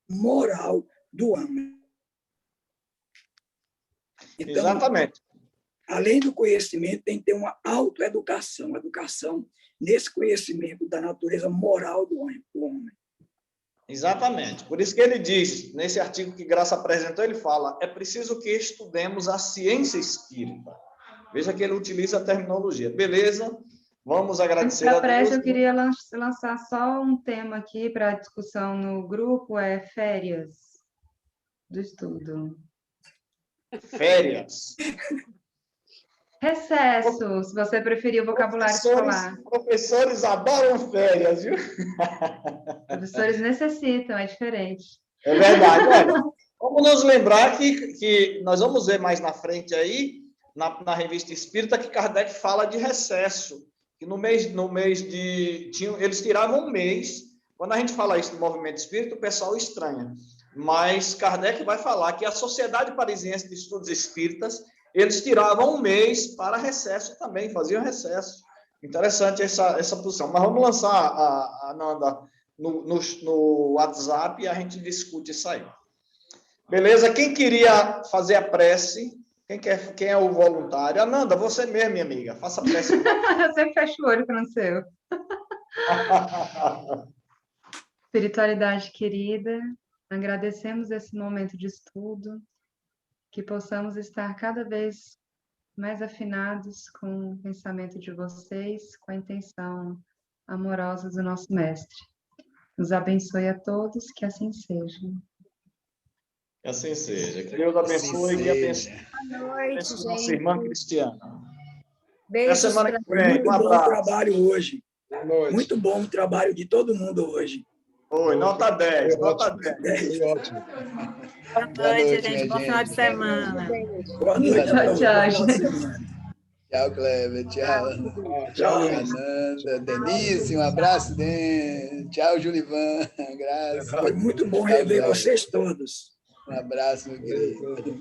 moral do homem. Então, Exatamente. além do conhecimento, tem que ter uma autoeducação, educação nesse conhecimento da natureza moral do homem. Exatamente. Por isso que ele diz, nesse artigo que Graça apresentou, ele fala, é preciso que estudemos a ciência espírita. Veja que ele utiliza a terminologia. Beleza? Vamos agradecer a Para Deus. eu queria lançar só um tema aqui para discussão no grupo, é férias do estudo. Férias. Recesso, se você preferir o vocabulário escolar. Professores adoram férias, viu? Professores necessitam, é diferente. É verdade. Olha, vamos nos lembrar que nós vamos ver mais na frente aí, na revista Espírita, que Kardec fala de recesso. Que no mês de... eles tiravam um mês. Quando a gente fala isso do movimento espírita, o pessoal estranha. Mas Kardec vai falar que a Sociedade Parisiense de Estudos Espíritas, eles tiravam um mês para recesso também, faziam recesso. Interessante essa posição. Mas vamos lançar a Nanda no WhatsApp e a gente discute isso aí. Beleza? Quem queria fazer a prece? Quem é o voluntário? Ananda, você mesmo, minha amiga. Faça a prece. Eu sempre fecho o olho para não ser eu. Espiritualidade querida, agradecemos esse momento de estudo, que possamos estar cada vez mais afinados com o pensamento de vocês, com a intenção amorosa do nosso Mestre. Nos abençoe a todos, que assim seja. Que assim seja. Que Deus abençoe e abençoe. Boa noite, Abençoe nossa gente. irmã Cristiana. Até Beijos semana pra que vem. Muito Um bom o abraço. trabalho hoje. Boa noite. Muito bom o trabalho de todo mundo hoje. Oi, nota 10. Foi Nota ótimo. 10. Foi ótimo. Boa Boa noite, noite, gente. minha Bom final de gente. semana. Boa noite. Boa Tchau, tchau, Boa gente. semana. Tchau, Kleber. Tchau. Tchau, Luiz. Ananda, Denise, um abraço, Tchau, Julivan. Graça. Foi muito bom Tchau, rever Kleber. vocês todos. Um abraço, meu querido.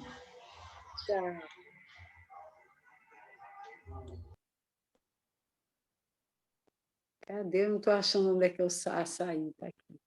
Tchau. Cadê? Eu não estou achando onde é que eu saí. Tá aqui.